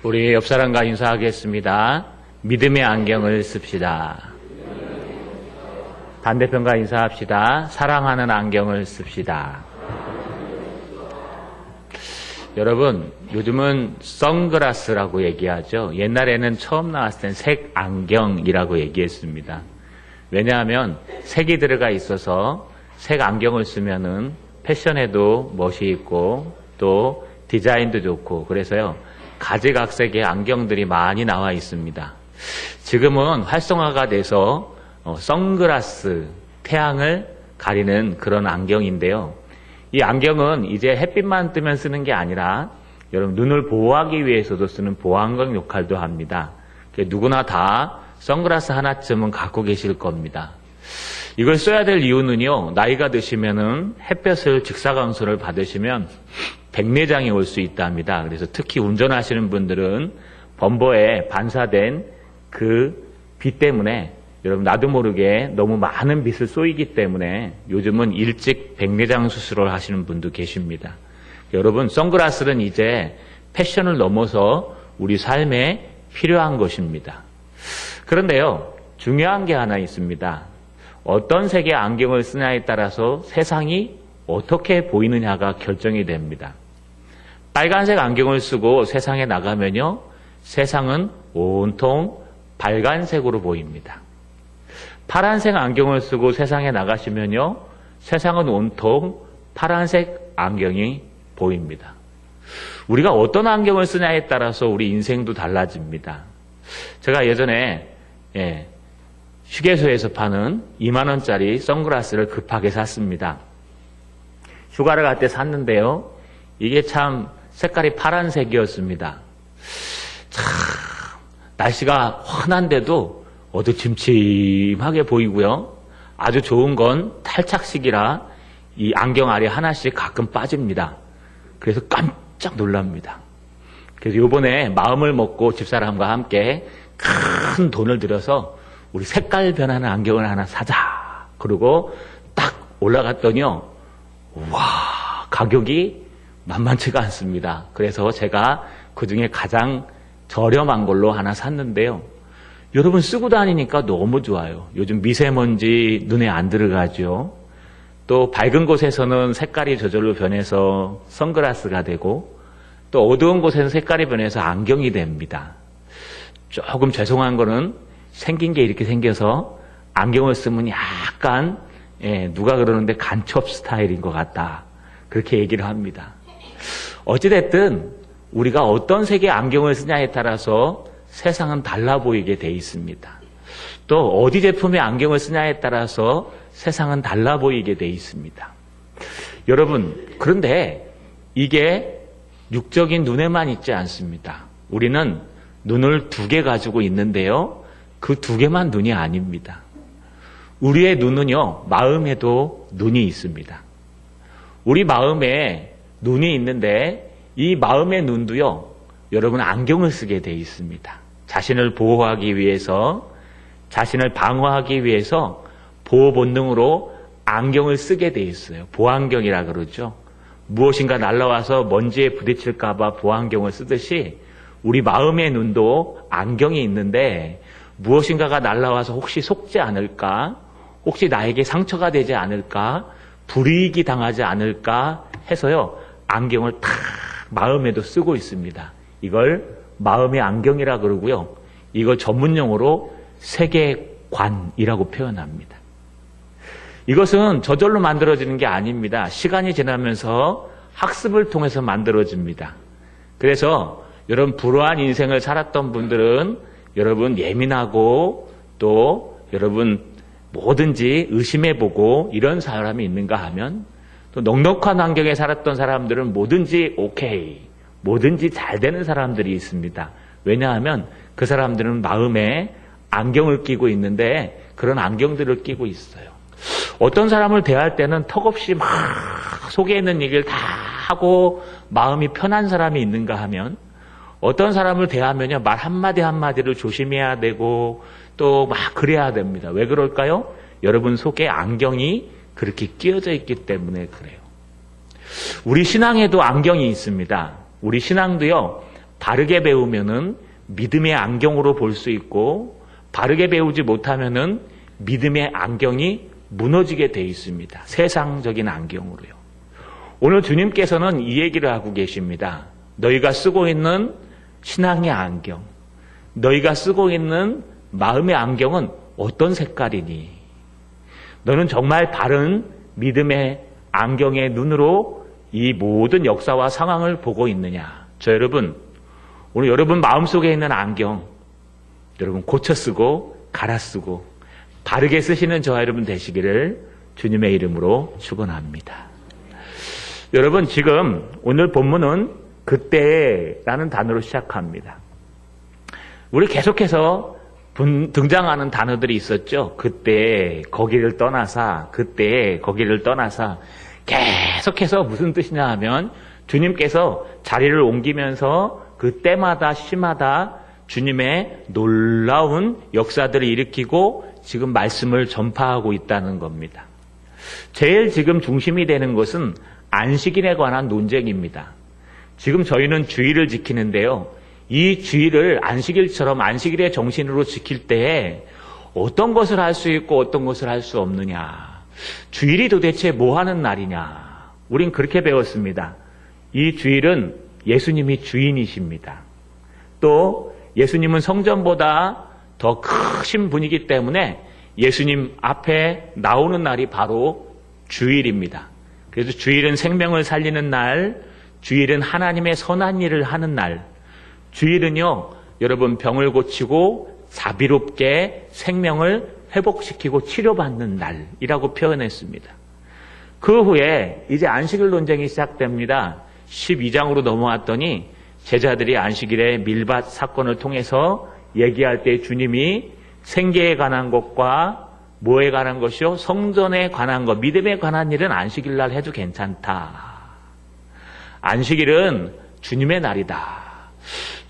우리 옆 사람과 인사하겠습니다. 믿음의 안경을 씁시다. 반대편과 인사합시다. 사랑하는 안경을 씁시다. 여러분, 요즘은 선글라스라고 얘기하죠. 옛날에는 처음 나왔을 땐 색안경이라고 얘기했습니다. 왜냐하면 색이 들어가 있어서 색 안경을 쓰면은 패션에도 멋이 있고 또 디자인도 좋고 그래서요, 가지각색의 안경들이 많이 나와 있습니다. 지금은 활성화가 돼서 선글라스, 태양을 가리는 그런 안경인데요. 이 안경은 이제 햇빛만 뜨면 쓰는 게 아니라 여러분 눈을 보호하기 위해서도 쓰는 보안경 역할도 합니다. 누구나 다 선글라스 하나쯤은 갖고 계실 겁니다. 이걸 써야 될 이유는요, 나이가 드시면은 햇볕을 직사광선을 받으시면 백내장이 올 수 있답니다. 그래서 특히 운전하시는 분들은 범버에 반사된 그 빛 때문에 여러분 나도 모르게 너무 많은 빛을 쏘이기 때문에 요즘은 일찍 백내장 수술을 하시는 분도 계십니다. 여러분, 선글라스는 이제 패션을 넘어서 우리 삶에 필요한 것입니다. 그런데요, 중요한 게 하나 있습니다. 어떤 색의 안경을 쓰냐에 따라서 세상이 어떻게 보이느냐가 결정이 됩니다. 빨간색 안경을 쓰고 세상에 나가면요, 세상은 온통 빨간색으로 보입니다. 파란색 안경을 쓰고 세상에 나가시면요, 세상은 온통 파란색 안경이 보입니다. 우리가 어떤 안경을 쓰냐에 따라서 우리 인생도 달라집니다. 제가 예전에 휴게소에서 파는 2만 원짜리 선글라스를 급하게 샀습니다. 휴가를 갈 때 샀는데요, 이게 참 색깔이 파란색이었습니다. 참 날씨가 환한데도 어두침침하게 보이고요. 아주 좋은 건 탈착식이라 이 안경 알이 하나씩 가끔 빠집니다. 그래서 깜짝 놀랍니다. 그래서 요번에 마음을 먹고 집사람과 함께 큰 돈을 들여서 우리 색깔 변하는 안경을 하나 사자. 그러고 딱 올라갔더니요, 와, 가격이 만만치가 않습니다. 그래서 제가 그중에 가장 저렴한 걸로 하나 샀는데요. 여러분, 쓰고 다니니까 너무 좋아요. 요즘 미세먼지 눈에 안 들어가죠. 또 밝은 곳에서는 색깔이 저절로 변해서 선글라스가 되고, 또 어두운 곳에는 색깔이 변해서 안경이 됩니다. 조금 죄송한 거는 생긴 게 이렇게 생겨서 안경을 쓰면 약간 누가 그러는데 간첩 스타일인 것 같다, 그렇게 얘기를 합니다. 어찌됐든 우리가 어떤 색의 안경을 쓰냐에 따라서 세상은 달라 보이게 돼 있습니다. 또 어디 제품의 안경을 쓰냐에 따라서 세상은 달라 보이게 돼 있습니다. 여러분, 그런데 이게 육적인 눈에만 있지 않습니다. 우리는 눈을 2개 가지고 있는데요, 그 2개만 눈이 아닙니다. 우리의 눈은요, 마음에도 눈이 있습니다. 우리 마음에 눈이 있는데 이 마음의 눈도요, 여러분 안경을 쓰게 돼 있습니다. 자신을 보호하기 위해서, 자신을 방어하기 위해서 보호 본능으로 안경을 쓰게 돼 있어요. 보안경이라 그러죠. 무엇인가 날아와서 먼지에 부딪힐까 봐 보안경을 쓰듯이 우리 마음의 눈도 안경이 있는데 무엇인가가 날아와서 혹시 속지 않을까, 혹시 나에게 상처가 되지 않을까, 불이익이 당하지 않을까 해서요, 안경을 탁 마음에도 쓰고 있습니다. 이걸 마음의 안경이라 그러고요. 이걸 전문용어로 세계관이라고 표현합니다. 이것은 저절로 만들어지는 게 아닙니다. 시간이 지나면서 학습을 통해서 만들어집니다. 그래서 여러분, 불우한 인생을 살았던 분들은 여러분 예민하고 또 여러분 뭐든지 의심해보고 이런 사람이 있는가 하면, 또 넉넉한 환경에 살았던 사람들은 뭐든지 오케이, 뭐든지 잘 되는 사람들이 있습니다. 왜냐하면 그 사람들은 마음에 안경을 끼고 있는데 그런 안경들을 끼고 있어요. 어떤 사람을 대할 때는 턱없이 막 속에 있는 얘기를 다 하고 마음이 편한 사람이 있는가 하면, 어떤 사람을 대하면요, 말 한마디 한마디를 조심해야 되고 또 막 그래야 됩니다. 왜 그럴까요? 여러분 속에 안경이 그렇게 끼어져 있기 때문에 그래요. 우리 신앙에도 안경이 있습니다. 우리 신앙도요, 바르게 배우면은 믿음의 안경으로 볼 수 있고 바르게 배우지 못하면은 믿음의 안경이 무너지게 돼 있습니다. 세상적인 안경으로요. 오늘 주님께서는 이 얘기를 하고 계십니다. 너희가 쓰고 있는 신앙의 안경, 너희가 쓰고 있는 마음의 안경은 어떤 색깔이니? 너는 정말 바른 믿음의 안경의 눈으로 이 모든 역사와 상황을 보고 있느냐? 저 여러분, 오늘 여러분 마음속에 있는 안경, 여러분 고쳐 쓰고 갈아 쓰고 바르게 쓰시는 저와 여러분 되시기를 주님의 이름으로 축원합니다. 여러분, 지금 오늘 본문은 그때라는 단어로 시작합니다. 우리 계속해서 등장하는 단어들이 있었죠. 그때 거기를 떠나사, 그때 거기를 떠나사. 계속해서 무슨 뜻이냐 하면 주님께서 자리를 옮기면서 그때마다 시마다 주님의 놀라운 역사들을 일으키고 지금 말씀을 전파하고 있다는 겁니다. 제일 지금 중심이 되는 것은 안식일에 관한 논쟁입니다. 지금 저희는 주일을 지키는데요. 이 주일을 안식일처럼 안식일의 정신으로 지킬 때에 어떤 것을 할 수 있고 어떤 것을 할 수 없느냐. 주일이 도대체 뭐 하는 날이냐. 우린 그렇게 배웠습니다. 이 주일은 예수님이 주인이십니다. 또 예수님은 성전보다 더 크신 분이기 때문에 예수님 앞에 나오는 날이 바로 주일입니다. 그래서 주일은 생명을 살리는 날, 주일은 하나님의 선한 일을 하는 날, 주일은요, 여러분 병을 고치고 자비롭게 생명을 회복시키고 치료받는 날이라고 표현했습니다. 그 후에 이제 안식일 논쟁이 시작됩니다. 12장으로 넘어왔더니 제자들이 안식일의 밀밭 사건을 통해서 얘기할 때 주님이 생계에 관한 것과 뭐에 관한 것이요? 성전에 관한 것, 믿음에 관한 일은 안식일 날 해도 괜찮다. 안식일은 주님의 날이다.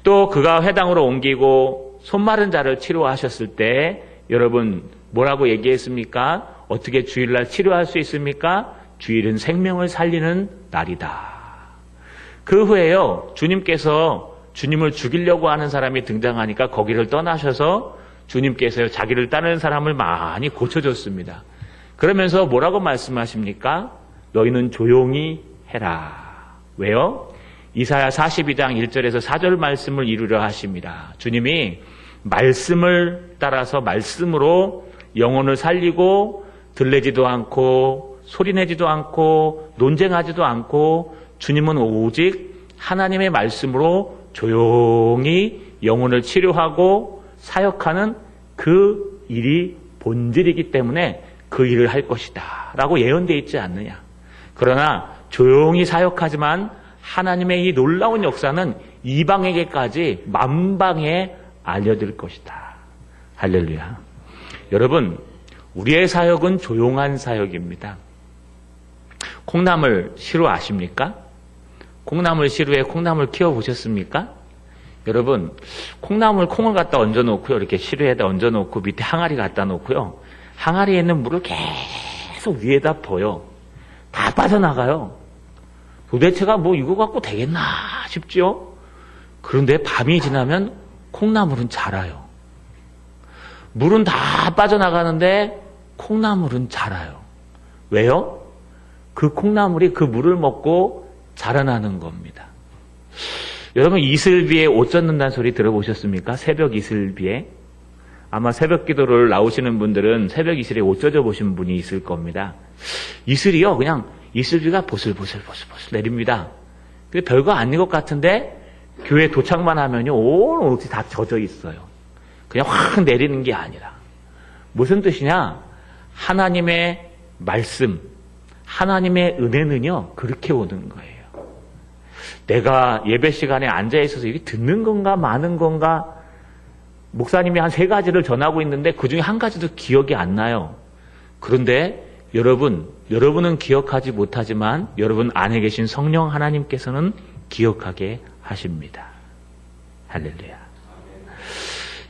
또 그가 회당으로 옮기고 손 마른 자를 치료하셨을 때 여러분 뭐라고 얘기했습니까? 어떻게 주일날 치료할 수 있습니까? 주일은 생명을 살리는 날이다. 그 후에요, 주님께서 주님을 죽이려고 하는 사람이 등장하니까 거기를 떠나셔서 주님께서 자기를 따르는 사람을 많이 고쳐줬습니다. 그러면서 뭐라고 말씀하십니까? 너희는 조용히 해라. 왜요? 이사야 42장 1절에서 4절 말씀을 이루려 하십니다. 주님이 말씀을 따라서 말씀으로 영혼을 살리고 들리지도 않고 소리내지도 않고 논쟁하지도 않고 주님은 오직 하나님의 말씀으로 조용히 영혼을 치료하고 사역하는 그 일이 본질이기 때문에 그 일을 할 것이다 라고 예언되어 있지 않느냐. 그러나 조용히 사역하지만 하나님의 이 놀라운 역사는 이방에게까지 만방에 알려질 것이다. 할렐루야. 여러분, 우리의 사역은 조용한 사역입니다. 콩나물 시루 아십니까? 콩나물 시루에 콩나물 키워보셨습니까? 여러분, 콩을 갖다 얹어놓고요. 이렇게 시루에다 얹어놓고 밑에 항아리 갖다 놓고요. 항아리에 있는 물을 계속 위에다 부어요. 다 빠져나가요. 도대체가 뭐 이거 갖고 되겠나 싶죠? 그런데 밤이 지나면 콩나물은 자라요. 물은 다 빠져나가는데 콩나물은 자라요. 왜요? 그 콩나물이 그 물을 먹고 자라나는 겁니다. 여러분, 이슬비에 옷 젖는다는 소리 들어보셨습니까? 새벽 이슬비에. 아마 새벽 기도를 나오시는 분들은 새벽 이슬에 옷 젖어 보신 분이 있을 겁니다. 이슬이요, 그냥 이슬비가 보슬보슬 내립니다. 근데 별거 아닌 것 같은데 교회 도착만 하면요, 온 옷이 다 젖어 있어요. 그냥 확 내리는 게 아니라. 무슨 뜻이냐? 하나님의 말씀, 하나님의 은혜는요, 그렇게 오는 거예요. 내가 예배 시간에 앉아있어서 이게 듣는 건가 마는 건가, 목사님이 한 3가지를 전하고 있는데 그 중에 한 가지도 기억이 안 나요. 그런데 여러분은 기억하지 못하지만 여러분 안에 계신 성령 하나님께서는 기억하게 하십니다. 할렐루야.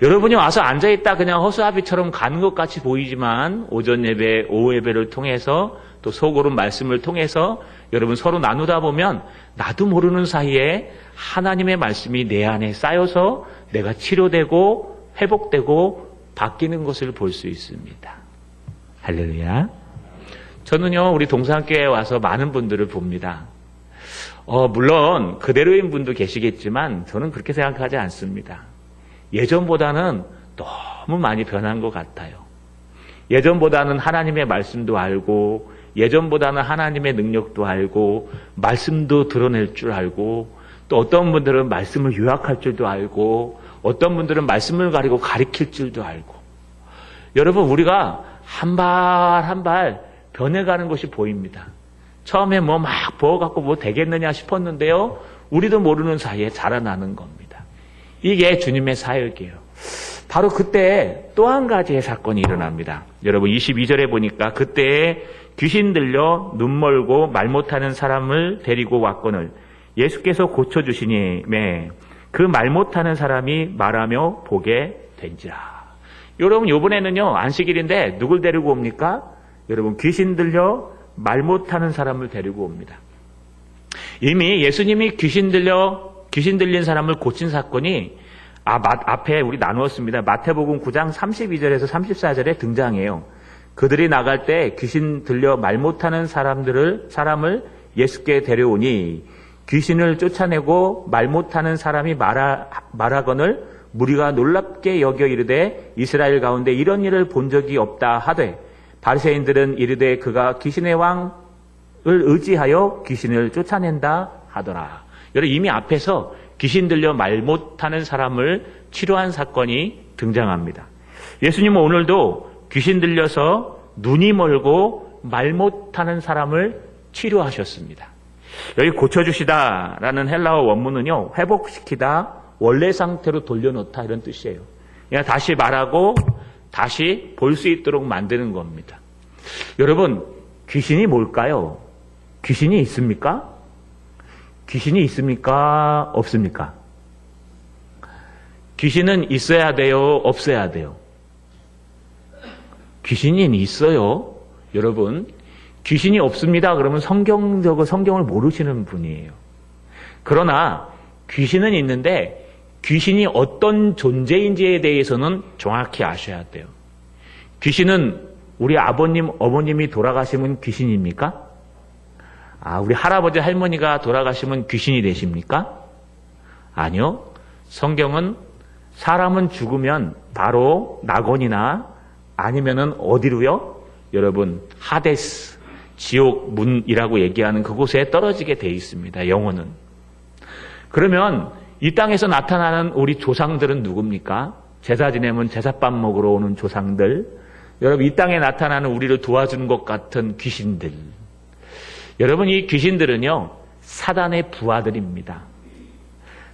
여러분이 와서 앉아있다 그냥 허수아비처럼 가는 것 같이 보이지만 오전 예배, 오후 예배를 통해서 또 속으로 말씀을 통해서 여러분 서로 나누다 보면 나도 모르는 사이에 하나님의 말씀이 내 안에 쌓여서 내가 치료되고 회복되고 바뀌는 것을 볼 수 있습니다. 할렐루야. 저는요, 우리 동산교회에 와서 많은 분들을 봅니다. 물론 그대로인 분도 계시겠지만 저는 그렇게 생각하지 않습니다. 예전보다는 너무 많이 변한 것 같아요. 예전보다는 하나님의 말씀도 알고, 예전보다는 하나님의 능력도 알고, 말씀도 드러낼 줄 알고, 또 어떤 분들은 말씀을 요약할 줄도 알고, 어떤 분들은 말씀을 가리고 가리킬 줄도 알고. 여러분, 우리가 한 발 한 발 변해가는 것이 보입니다. 처음에 막 부어갖고 되겠느냐 싶었는데요, 우리도 모르는 사이에 자라나는 겁니다. 이게 주님의 사역이에요. 바로 그때 또 한 가지의 사건이 일어납니다. 여러분 22절에 보니까 그때 귀신 들려 눈 멀고 말 못하는 사람을 데리고 왔거늘 예수께서 고쳐주시니 그 말 못하는 사람이 말하며 보게 된지라. 여러분 이번에는요 안식일인데 누굴 데리고 옵니까? 여러분 귀신 들려 말 못하는 사람을 데리고 옵니다. 이미 예수님이 귀신 들린 사람을 고친 사건이 앞에 우리 나누었습니다. 마태복음 9장 32절에서 34절에 등장해요. 그들이 나갈 때 귀신 들려 말 못하는 사람을 예수께 데려오니 귀신을 쫓아내고 말 못하는 사람이 말하거늘 무리가 놀랍게 여겨 이르되 이스라엘 가운데 이런 일을 본 적이 없다 하되 바리새인들은 이르되 그가 귀신의 왕을 의지하여 귀신을 쫓아낸다 하더라. 여러분 이미 앞에서 귀신 들려 말 못하는 사람을 치료한 사건이 등장합니다. 예수님은 오늘도 귀신 들려서 눈이 멀고 말 못하는 사람을 치료하셨습니다. 여기 고쳐주시다라는 헬라어 원문은요, 회복시키다, 원래 상태로 돌려놓다 이런 뜻이에요. 그냥 다시 말하고 다시 볼 수 있도록 만드는 겁니다. 여러분, 귀신이 뭘까요? 귀신이 있습니까? 귀신이 있습니까? 없습니까? 귀신은 있어야 돼요? 없어야 돼요? 귀신이 있어요. 여러분, 귀신이 없습니다. 그러면 성경을 모르시는 분이에요. 그러나 귀신은 있는데 귀신이 어떤 존재인지에 대해서는 정확히 아셔야 돼요. 귀신은 우리 아버님, 어머님이 돌아가시면 귀신입니까? 우리 할아버지, 할머니가 돌아가시면 귀신이 되십니까? 아니요. 성경은 사람은 죽으면 바로 낙원이나 아니면은 어디로요? 여러분, 하데스, 지옥 문이라고 얘기하는 그곳에 떨어지게 돼 있습니다. 영혼은. 그러면 이 땅에서 나타나는 우리 조상들은 누굽니까? 제사 지내면 제사밥 먹으러 오는 조상들. 여러분, 이 땅에 나타나는 우리를 도와주는 것 같은 귀신들. 여러분, 이 귀신들은요, 사단의 부하들입니다.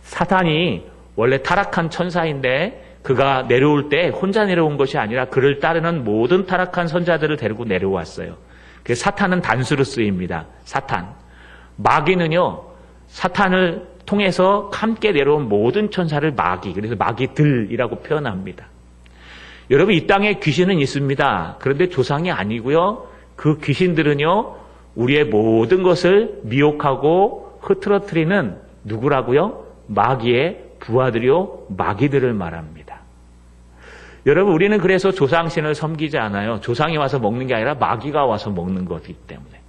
사탄이 원래 타락한 천사인데 그가 내려올 때 혼자 내려온 것이 아니라 그를 따르는 모든 타락한 선자들을 데리고 내려왔어요. 그래서 사탄은 단수로 쓰입니다. 사탄. 마귀는요, 사탄을 통해서 함께 내려온 모든 천사를 마귀, 그래서 마귀들이라고 표현합니다. 여러분, 이 땅에 귀신은 있습니다. 그런데 조상이 아니고요, 그 귀신들은요, 우리의 모든 것을 미혹하고 흐트러뜨리는 누구라고요? 마귀의 부하들이요, 마귀들을 말합니다. 여러분, 우리는 그래서 조상신을 섬기지 않아요. 조상이 와서 먹는 게 아니라 마귀가 와서 먹는 거기 때문에.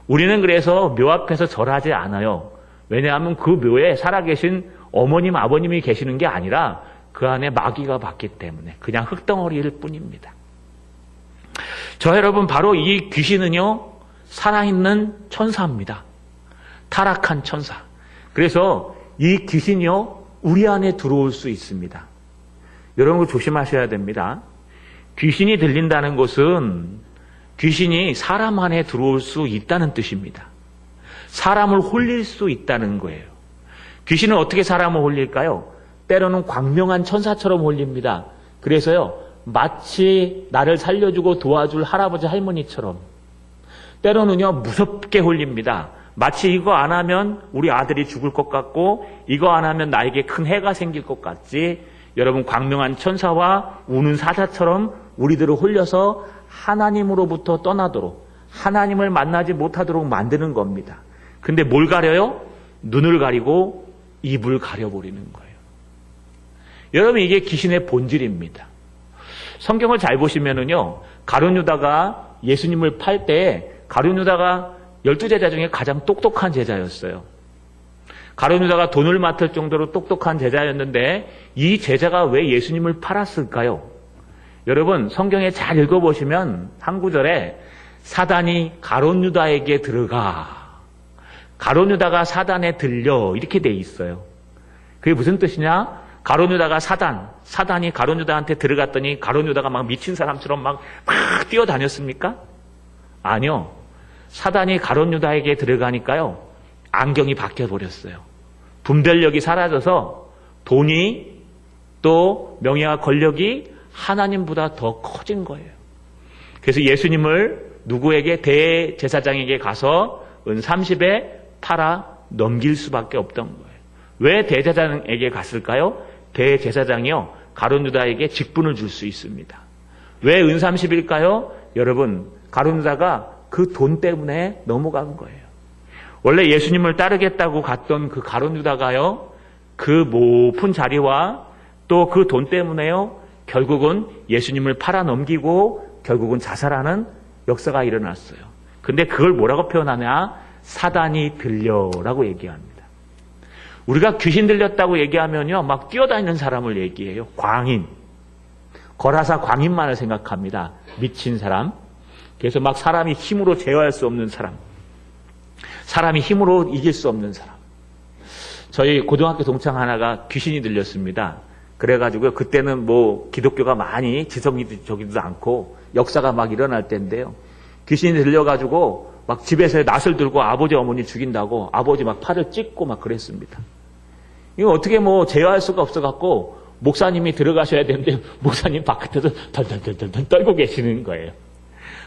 우리는 그래서 묘 앞에서 절하지 않아요. 왜냐하면 그 묘에 살아계신 어머님, 아버님이 계시는 게 아니라 그 안에 마귀가 봤기 때문에 그냥 흙덩어리일 뿐입니다. 저 여러분, 바로 이 귀신은요, 살아있는 천사입니다. 타락한 천사. 그래서 이 귀신이요, 우리 안에 들어올 수 있습니다. 여러분, 조심하셔야 됩니다. 귀신이 들린다는 것은 귀신이 사람 안에 들어올 수 있다는 뜻입니다. 사람을 홀릴 수 있다는 거예요. 귀신은 어떻게 사람을 홀릴까요? 때로는 광명한 천사처럼 홀립니다. 그래서요, 마치 나를 살려주고 도와줄 할아버지, 할머니처럼. 때로는요, 무섭게 홀립니다. 마치 이거 안 하면 우리 아들이 죽을 것 같고 이거 안 하면 나에게 큰 해가 생길 것 같지. 여러분, 광명한 천사와 우는 사자처럼 우리들을 홀려서 하나님으로부터 떠나도록, 하나님을 만나지 못하도록 만드는 겁니다. 근데 뭘 가려요? 눈을 가리고 입을 가려버리는 거예요. 여러분, 이게 귀신의 본질입니다. 성경을 잘 보시면은요, 가룟 유다가 예수님을 팔 때 가룟 유다가 12제자 중에 가장 똑똑한 제자였어요. 가룟 유다가 돈을 맡을 정도로 똑똑한 제자였는데 이 제자가 왜 예수님을 팔았을까요? 여러분, 성경에 잘 읽어보시면 한 구절에 사단이 가룟 유다에게 들어가, 가룟 유다가 사단에 들려, 이렇게 돼 있어요. 그게 무슨 뜻이냐? 가룟 유다가 사단이 가룟 유다한테 들어갔더니 가룟 유다가 막 미친 사람처럼 막 뛰어다녔습니까? 아니요. 사단이 가룟 유다에게 들어가니까요, 안경이 바뀌어버렸어요. 분별력이 사라져서 돈이 또 명예와 권력이 하나님보다 더 커진 거예요. 그래서 예수님을 누구에게? 대제사장에게 가서 은 30에 팔아 넘길 수밖에 없던 거예요. 왜 대제사장에게 갔을까요? 대제사장이요, 가룟 유다에게 직분을 줄 수 있습니다. 왜 은 30일까요? 여러분, 가룟 유다가 그 돈 때문에 넘어간 거예요. 원래 예수님을 따르겠다고 갔던 그 가룟 유다가요, 그 높은 자리와 또 그 돈 때문에요, 결국은 예수님을 팔아 넘기고 결국은 자살하는 역사가 일어났어요. 근데 그걸 뭐라고 표현하냐? 사단이 들려라고 얘기합니다. 우리가 귀신 들렸다고 얘기하면요, 막 뛰어다니는 사람을 얘기해요. 광인. 거라사 광인만을 생각합니다. 미친 사람. 그래서 막 사람이 힘으로 제어할 수 없는 사람. 사람이 힘으로 이길 수 없는 사람. 저희 고등학교 동창 하나가 귀신이 들렸습니다. 그래가지고요, 그때는 뭐 기독교가 많이 지성적이지도 않고 역사가 막 일어날 때인데요, 귀신이 들려가지고 막 집에서 낫을 들고 아버지 어머니 죽인다고 아버지 막 팔을 찢고 막 그랬습니다. 이거 어떻게 뭐 제어할 수가 없어갖고 목사님이 들어가셔야 되는데 목사님 바깥에서 덜덜덜덜 떨고 계시는 거예요.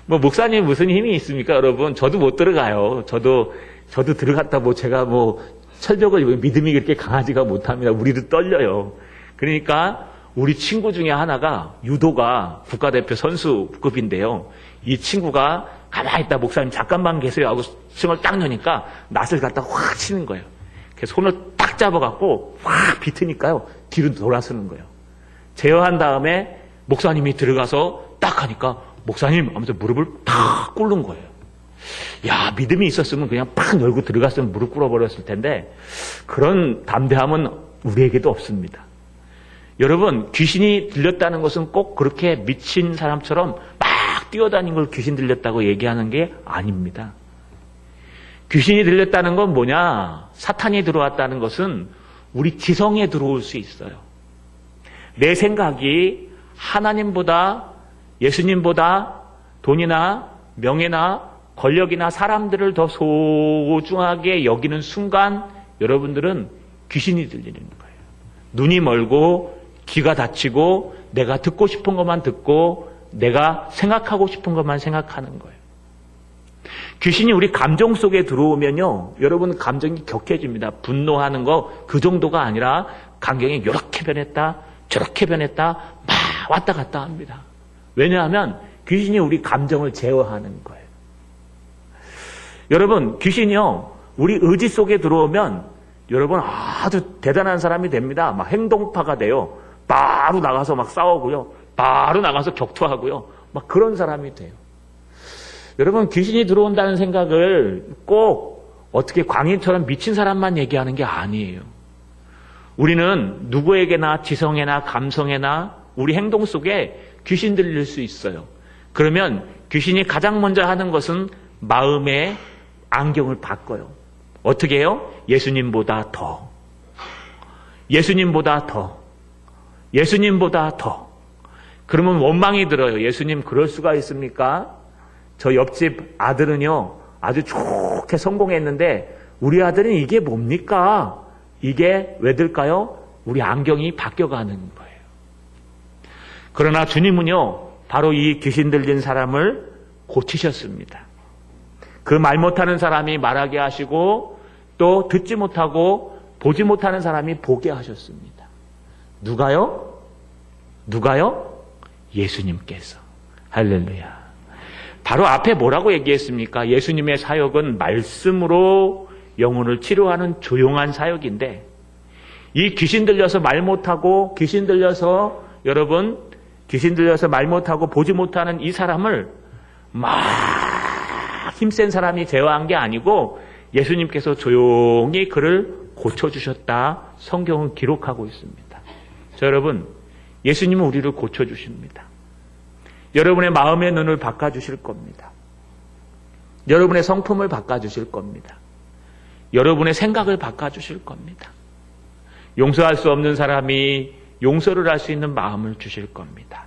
뭐 목사님 무슨 힘이 있습니까, 여러분? 저도 못 들어가요. 저도 들어갔다 뭐 제가 뭐 철벽을 믿음이 그렇게 강하지가 못합니다. 우리도 떨려요. 그러니까 우리 친구 중에 하나가 유도가 국가대표 선수급인데요. 이 친구가 가만히 있다 목사님 잠깐만 계세요 하고 승을 딱 여니까 낫을 갖다 확 치는 거예요. 그래서 손을 딱 잡아갖고 확 비트니까요, 뒤로 돌아서는 거예요. 제어한 다음에 목사님이 들어가서 딱 하니까 목사님 하면서 무릎을 탁 꿇는 거예요. 야, 믿음이 있었으면 그냥 팍 열고 들어갔으면 무릎 꿇어버렸을 텐데 그런 담대함은 우리에게도 없습니다. 여러분, 귀신이 들렸다는 것은 꼭 그렇게 미친 사람처럼 막 뛰어다니는 걸 귀신 들렸다고 얘기하는 게 아닙니다. 귀신이 들렸다는 건 뭐냐? 사탄이 들어왔다는 것은 우리 지성에 들어올 수 있어요. 내 생각이 하나님보다, 예수님보다 돈이나 명예나 권력이나 사람들을 더 소중하게 여기는 순간 여러분들은 귀신이 들리는 거예요. 눈이 멀고 귀가 닫히고 내가 듣고 싶은 것만 듣고 내가 생각하고 싶은 것만 생각하는 거예요. 귀신이 우리 감정 속에 들어오면요, 여러분 감정이 격해집니다. 분노하는 거 그 정도가 아니라 감정이 이렇게 변했다 저렇게 변했다 막 왔다 갔다 합니다. 왜냐하면 귀신이 우리 감정을 제어하는 거예요. 여러분, 귀신이요, 우리 의지 속에 들어오면 여러분 아주 대단한 사람이 됩니다. 막 행동파가 돼요. 바로 나가서 막 싸우고요, 바로 나가서 격투하고요, 막 그런 사람이 돼요. 여러분, 귀신이 들어온다는 생각을 꼭 어떻게 광인처럼 미친 사람만 얘기하는 게 아니에요. 우리는 누구에게나 지성에나 감성에나 우리 행동 속에 귀신 들릴 수 있어요. 그러면 귀신이 가장 먼저 하는 것은 마음의 안경을 바꿔요. 어떻게 해요? 예수님보다 더. 예수님보다 더. 예수님보다 더. 그러면 원망이 들어요. 예수님, 그럴 수가 있습니까? 저 옆집 아들은요, 아주 좋게 성공했는데 우리 아들은 이게 뭡니까? 이게 왜 들까요? 우리 안경이 바뀌어가는 거예요. 그러나 주님은요, 바로 이 귀신 들린 사람을 고치셨습니다. 그 말 못하는 사람이 말하게 하시고 또 듣지 못하고 보지 못하는 사람이 보게 하셨습니다. 누가요? 누가요? 예수님께서. 할렐루야. 바로 앞에 뭐라고 얘기했습니까? 예수님의 사역은 말씀으로 영혼을 치료하는 조용한 사역인데, 이 귀신 들려서 말 못하고, 귀신 들려서 말 못하고 보지 못하는 이 사람을 막 힘센 사람이 제어한 게 아니고 예수님께서 조용히 그를 고쳐주셨다. 성경은 기록하고 있습니다. 자, 여러분, 예수님은 우리를 고쳐주십니다. 여러분의 마음의 눈을 바꿔주실 겁니다. 여러분의 성품을 바꿔주실 겁니다. 여러분의 생각을 바꿔주실 겁니다. 용서할 수 없는 사람이 용서를 할 수 있는 마음을 주실 겁니다.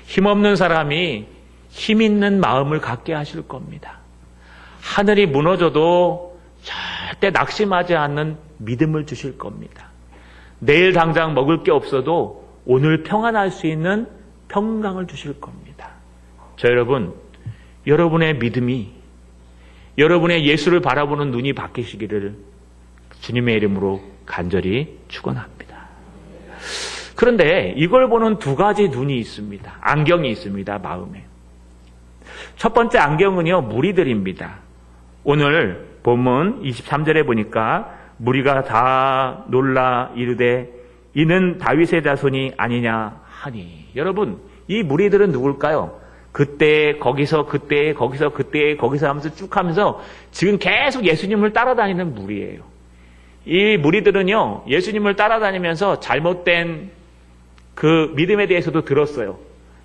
힘없는 사람이 힘 있는 마음을 갖게 하실 겁니다. 하늘이 무너져도 절대 낙심하지 않는 믿음을 주실 겁니다. 내일 당장 먹을 게 없어도 오늘 평안할 수 있는 평강을 주실 겁니다. 저 여러분, 여러분의 믿음이, 여러분의 예수를 바라보는 눈이 바뀌시기를 주님의 이름으로 간절히 축원합니다. 그런데 이걸 보는 두 가지 눈이 있습니다. 안경이 있습니다. 마음에. 첫 번째 안경은요, 무리들입니다. 오늘 본문 23절에 보니까 무리가 다 놀라 이르되 이는 다윗의 자손이 아니냐 하니. 여러분, 이 무리들은 누굴까요? 그때 거기서 하면서 쭉 하면서 지금 계속 예수님을 따라다니는 무리예요. 이 무리들은요, 예수님을 따라다니면서 잘못된 그 믿음에 대해서도 들었어요.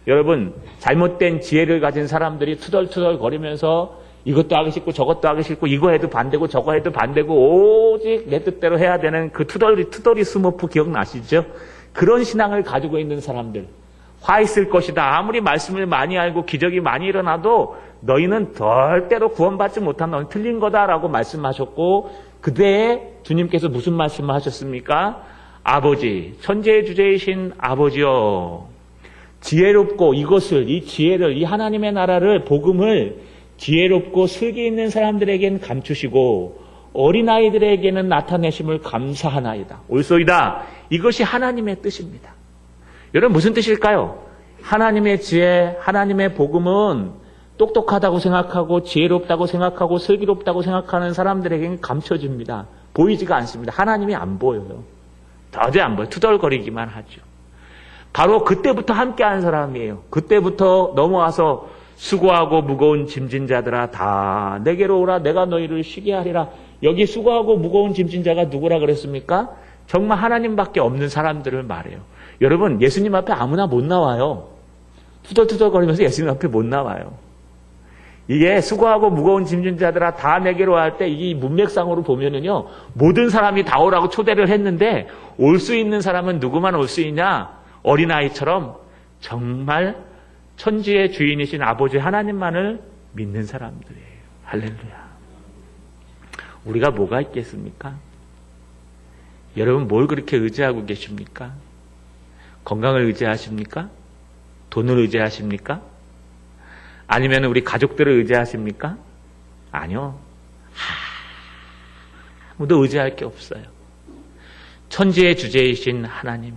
여러분, 잘못된 지혜를 가진 사람들이 투덜투덜 거리면서 이것도 하기 싫고 저것도 하기 싫고 이거 해도 반대고 저거 해도 반대고 오직 내 뜻대로 해야 되는 그 투덜이 스머프 기억나시죠? 그런 신앙을 가지고 있는 사람들. 화 있을 것이다. 아무리 말씀을 많이 알고 기적이 많이 일어나도 너희는 절대로 구원받지 못한 너는 틀린 거다라고 말씀하셨고, 그때 주님께서 무슨 말씀을 하셨습니까? 아버지, 천지의 주제이신 아버지여, 지혜롭고 이 지혜를, 이 하나님의 나라를, 복음을 지혜롭고 슬기 있는 사람들에게는 감추시고 어린아이들에게는 나타내심을 감사하나이다. 옳소이다. 이것이 하나님의 뜻입니다. 여러분, 무슨 뜻일까요? 하나님의 지혜, 하나님의 복음은 똑똑하다고 생각하고 지혜롭다고 생각하고 슬기롭다고 생각하는 사람들에게는 감춰집니다. 보이지가 않습니다. 하나님이 안 보여요. 도저히 안 보여요. 투덜거리기만 하죠. 바로 그때부터 함께한 사람이에요. 그때부터 넘어와서 수고하고 무거운 짐진 자들아 다 내게로 오라. 내가 너희를 쉬게 하리라. 여기 수고하고 무거운 짐진 자가 누구라 그랬습니까? 정말 하나님밖에 없는 사람들을 말해요. 여러분, 예수님 앞에 아무나 못 나와요. 투덜투덜거리면서 예수님 앞에 못 나와요. 이게 수고하고 무거운 짐진 자들아 다 내게로 할 때 이 문맥상으로 보면은요, 모든 사람이 다 오라고 초대를 했는데 올 수 있는 사람은 누구만 올 수 있냐? 어린아이처럼 정말 천지의 주인이신 아버지 하나님만을 믿는 사람들이에요. 할렐루야. 우리가 뭐가 있겠습니까? 여러분, 뭘 그렇게 의지하고 계십니까? 건강을 의지하십니까? 돈을 의지하십니까? 아니면 우리 가족들을 의지하십니까? 아니요. 아무도 의지할 게 없어요. 천지의 주제이신 하나님,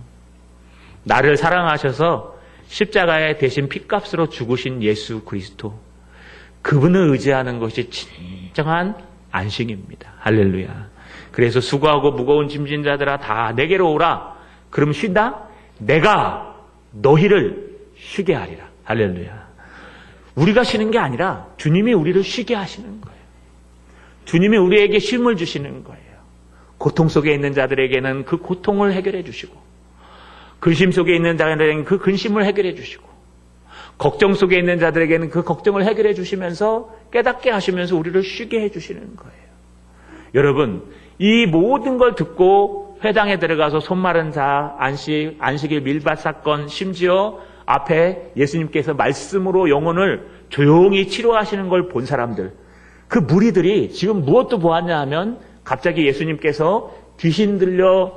나를 사랑하셔서 십자가에 대신 핏값으로 죽으신 예수 그리스도, 그분을 의지하는 것이 진정한 안식입니다. 할렐루야. 그래서 수고하고 무거운 짐진 자들아 다 내게로 오라. 그럼 쉰다? 내가 너희를 쉬게 하리라. 할렐루야. 우리가 쉬는 게 아니라 주님이 우리를 쉬게 하시는 거예요. 주님이 우리에게 쉼을 주시는 거예요. 고통 속에 있는 자들에게는 그 고통을 해결해 주시고, 근심 속에 있는 자들에게는 그 근심을 해결해 주시고, 걱정 속에 있는 자들에게는 그 걱정을 해결해 주시면서 깨닫게 하시면서 우리를 쉬게 해 주시는 거예요. 여러분, 이 모든 걸 듣고 회당에 들어가서 손 마른 자, 안식일 밀밭 사건, 심지어 앞에 예수님께서 말씀으로 영혼을 조용히 치료하시는 걸 본 사람들, 그 무리들이 지금 무엇도 보았냐 하면 갑자기 예수님께서 귀신 들려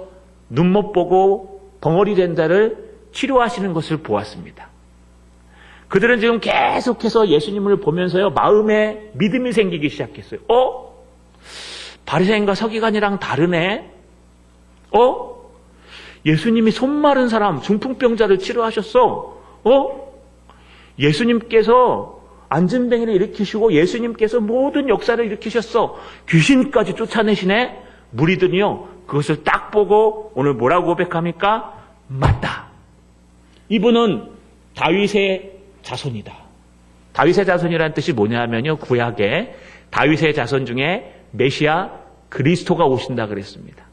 눈 못 보고 벙어리 된 자를 치료하시는 것을 보았습니다. 그들은 지금 계속해서 예수님을 보면서요, 마음에 믿음이 생기기 시작했어요. 바리새인과 서기관이랑 다르네? 예수님이 손 마른 사람, 중풍병자를 치료하셨어? 예수님께서 안진뱅이를 일으키시고 예수님께서 모든 역사를 일으키셨어. 귀신까지 쫓아내시네. 무리들이요, 그것을 딱 보고 오늘 뭐라고 고백합니까? 맞다. 이분은 다윗의 자손이다. 다윗의 자손이라는 뜻이 뭐냐면요, 구약에 다윗의 자손 중에 메시아 그리스도가 오신다 그랬습니다.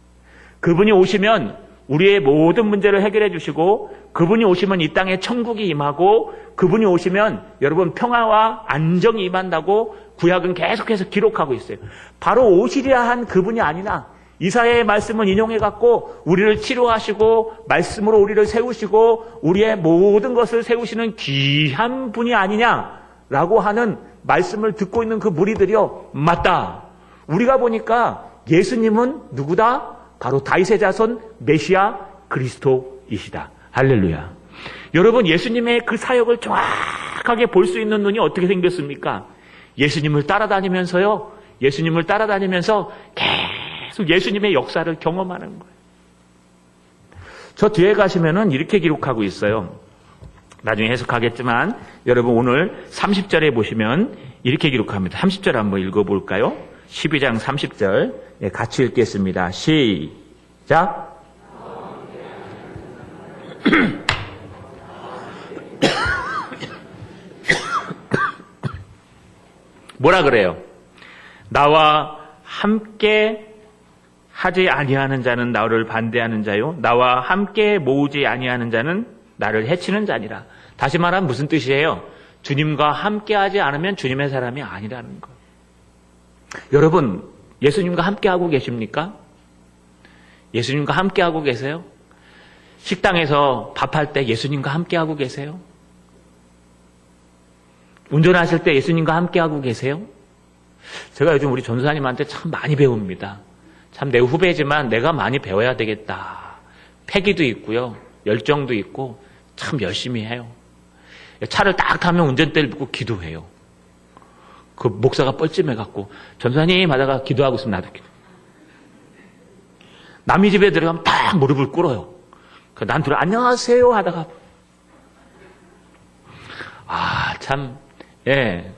그분이 오시면 우리의 모든 문제를 해결해 주시고, 그분이 오시면 이 땅에 천국이 임하고, 그분이 오시면 여러분 평화와 안정이 임한다고 구약은 계속해서 기록하고 있어요. 바로 오시리라 한 그분이 아니나 이사야의 말씀을 인용해 갖고 우리를 치료하시고 말씀으로 우리를 세우시고 우리의 모든 것을 세우시는 귀한 분이 아니냐라고 하는 말씀을 듣고 있는 그 무리들이요, 맞다. 우리가 보니까 예수님은 누구다? 바로 다윗의 자손 메시아 그리스도이시다. 할렐루야. 여러분, 예수님의 그 사역을 정확하게 볼 수 있는 눈이 어떻게 생겼습니까? 예수님을 따라다니면서요, 예수님을 따라다니면서 계속 예수님의 역사를 경험하는 거예요. 저 뒤에 가시면은 이렇게 기록하고 있어요. 나중에 해석하겠지만 여러분 오늘 30절에 보시면 이렇게 기록합니다. 30절 한번 읽어볼까요? 12장 30절 같이 읽겠습니다. 시작. 뭐라 그래요? 나와 함께 하지 아니하는 자는 나를 반대하는 자요, 나와 함께 모으지 아니하는 자는 나를 해치는 자니라. 다시 말하면 무슨 뜻이에요? 주님과 함께 하지 않으면 주님의 사람이 아니라는 거예요. 여러분, 예수님과 함께 하고 계십니까? 예수님과 함께 하고 계세요? 식당에서 밥할 때 예수님과 함께 하고 계세요? 운전하실 때 예수님과 함께 하고 계세요? 제가 요즘 우리 전도사님한테 참 많이 배웁니다. 참 내 후배지만 내가 많이 배워야 되겠다. 패기도 있고요, 열정도 있고 참 열심히 해요. 차를 딱 타면 운전대를 놓고 기도해요. 그 목사가 뻘쭘해갖고 전도사님 하다가 기도하고 있으면 나도 기도. 남의 집에 들어가면 딱 무릎을 꿇어요. 난 들어 안녕하세요 하다가 참, 예,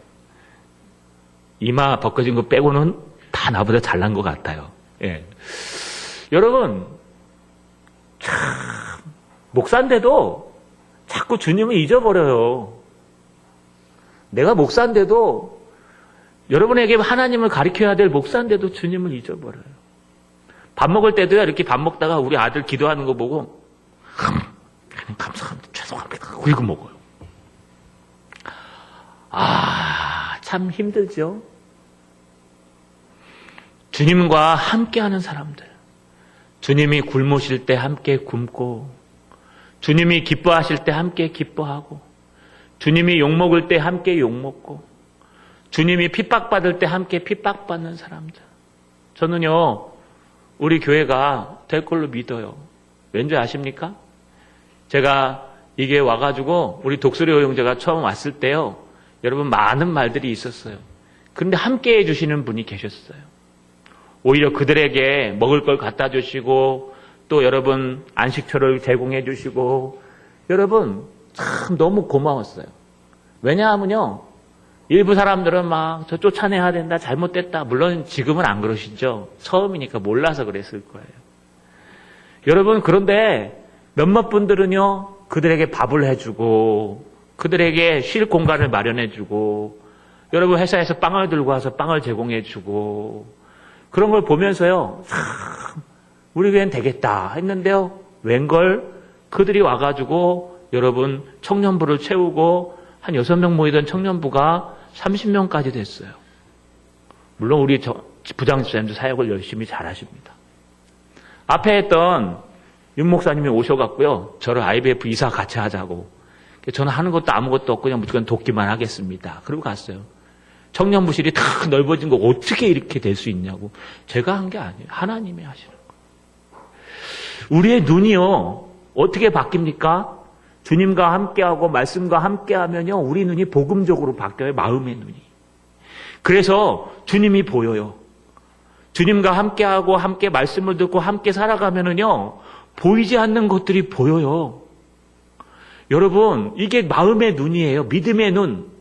이마 벗겨진 거 빼고는 다 나보다 잘난 것 같아요. 예. 여러분, 참 목사인데도 자꾸 주님을 잊어버려요. 내가 목사인데도, 여러분에게 하나님을 가르쳐야 될 목사인데도 주님을 잊어버려요. 밥 먹을 때도요, 이렇게 밥 먹다가 우리 아들 기도하는 거 보고 감사합니다, 죄송합니다 그러고 먹어요. 참 힘들죠. 주님과 함께하는 사람들, 주님이 굶으실 때 함께 굶고, 주님이 기뻐하실 때 함께 기뻐하고, 주님이 욕먹을 때 함께 욕먹고, 주님이 핍박받을 때 함께 핍박받는 사람들. 저는요, 우리 교회가 될 걸로 믿어요. 왠지 아십니까? 제가 이게 와가지고 우리 독수리 호용제가 처음 왔을 때요, 여러분 많은 말들이 있었어요. 그런데 함께 해주시는 분이 계셨어요. 오히려 그들에게 먹을 걸 갖다 주시고, 또 여러분 안식처를 제공해 주시고, 여러분 참 너무 고마웠어요. 왜냐하면요, 일부 사람들은 막 저 쫓아내야 된다, 잘못됐다. 물론 지금은 안 그러시죠. 처음이니까 몰라서 그랬을 거예요. 여러분, 그런데 몇몇 분들은요, 그들에게 밥을 해주고, 그들에게 쉴 공간을 마련해주고, 여러분 회사에서 빵을 들고 와서 빵을 제공해주고, 그런 걸 보면서요, 참 우리 교회는 되겠다 했는데요, 웬걸 그들이 와가지고 여러분 청년부를 채우고 한 6명 모이던 청년부가 30명까지 됐어요. 물론 우리 부장집사님도 사역을 열심히 잘하십니다. 앞에 했던 윤 목사님이 오셔갖고요, 저를 IBF 이사 같이 하자고. 저는 하는 것도 아무것도 없고 그냥 무조건 돕기만 하겠습니다. 그러고 갔어요. 청년부실이 다 넓어진 거 어떻게 이렇게 될 수 있냐고. 제가 한 게 아니에요. 하나님이 하시는 거예요. 우리의 눈이요, 어떻게 바뀝니까? 주님과 함께하고 말씀과 함께하면요, 우리 눈이 복음적으로 바뀌어요. 마음의 눈이. 그래서 주님이 보여요. 주님과 함께하고 함께 말씀을 듣고 함께 살아가면은요, 보이지 않는 것들이 보여요. 여러분, 이게 마음의 눈이에요. 믿음의 눈.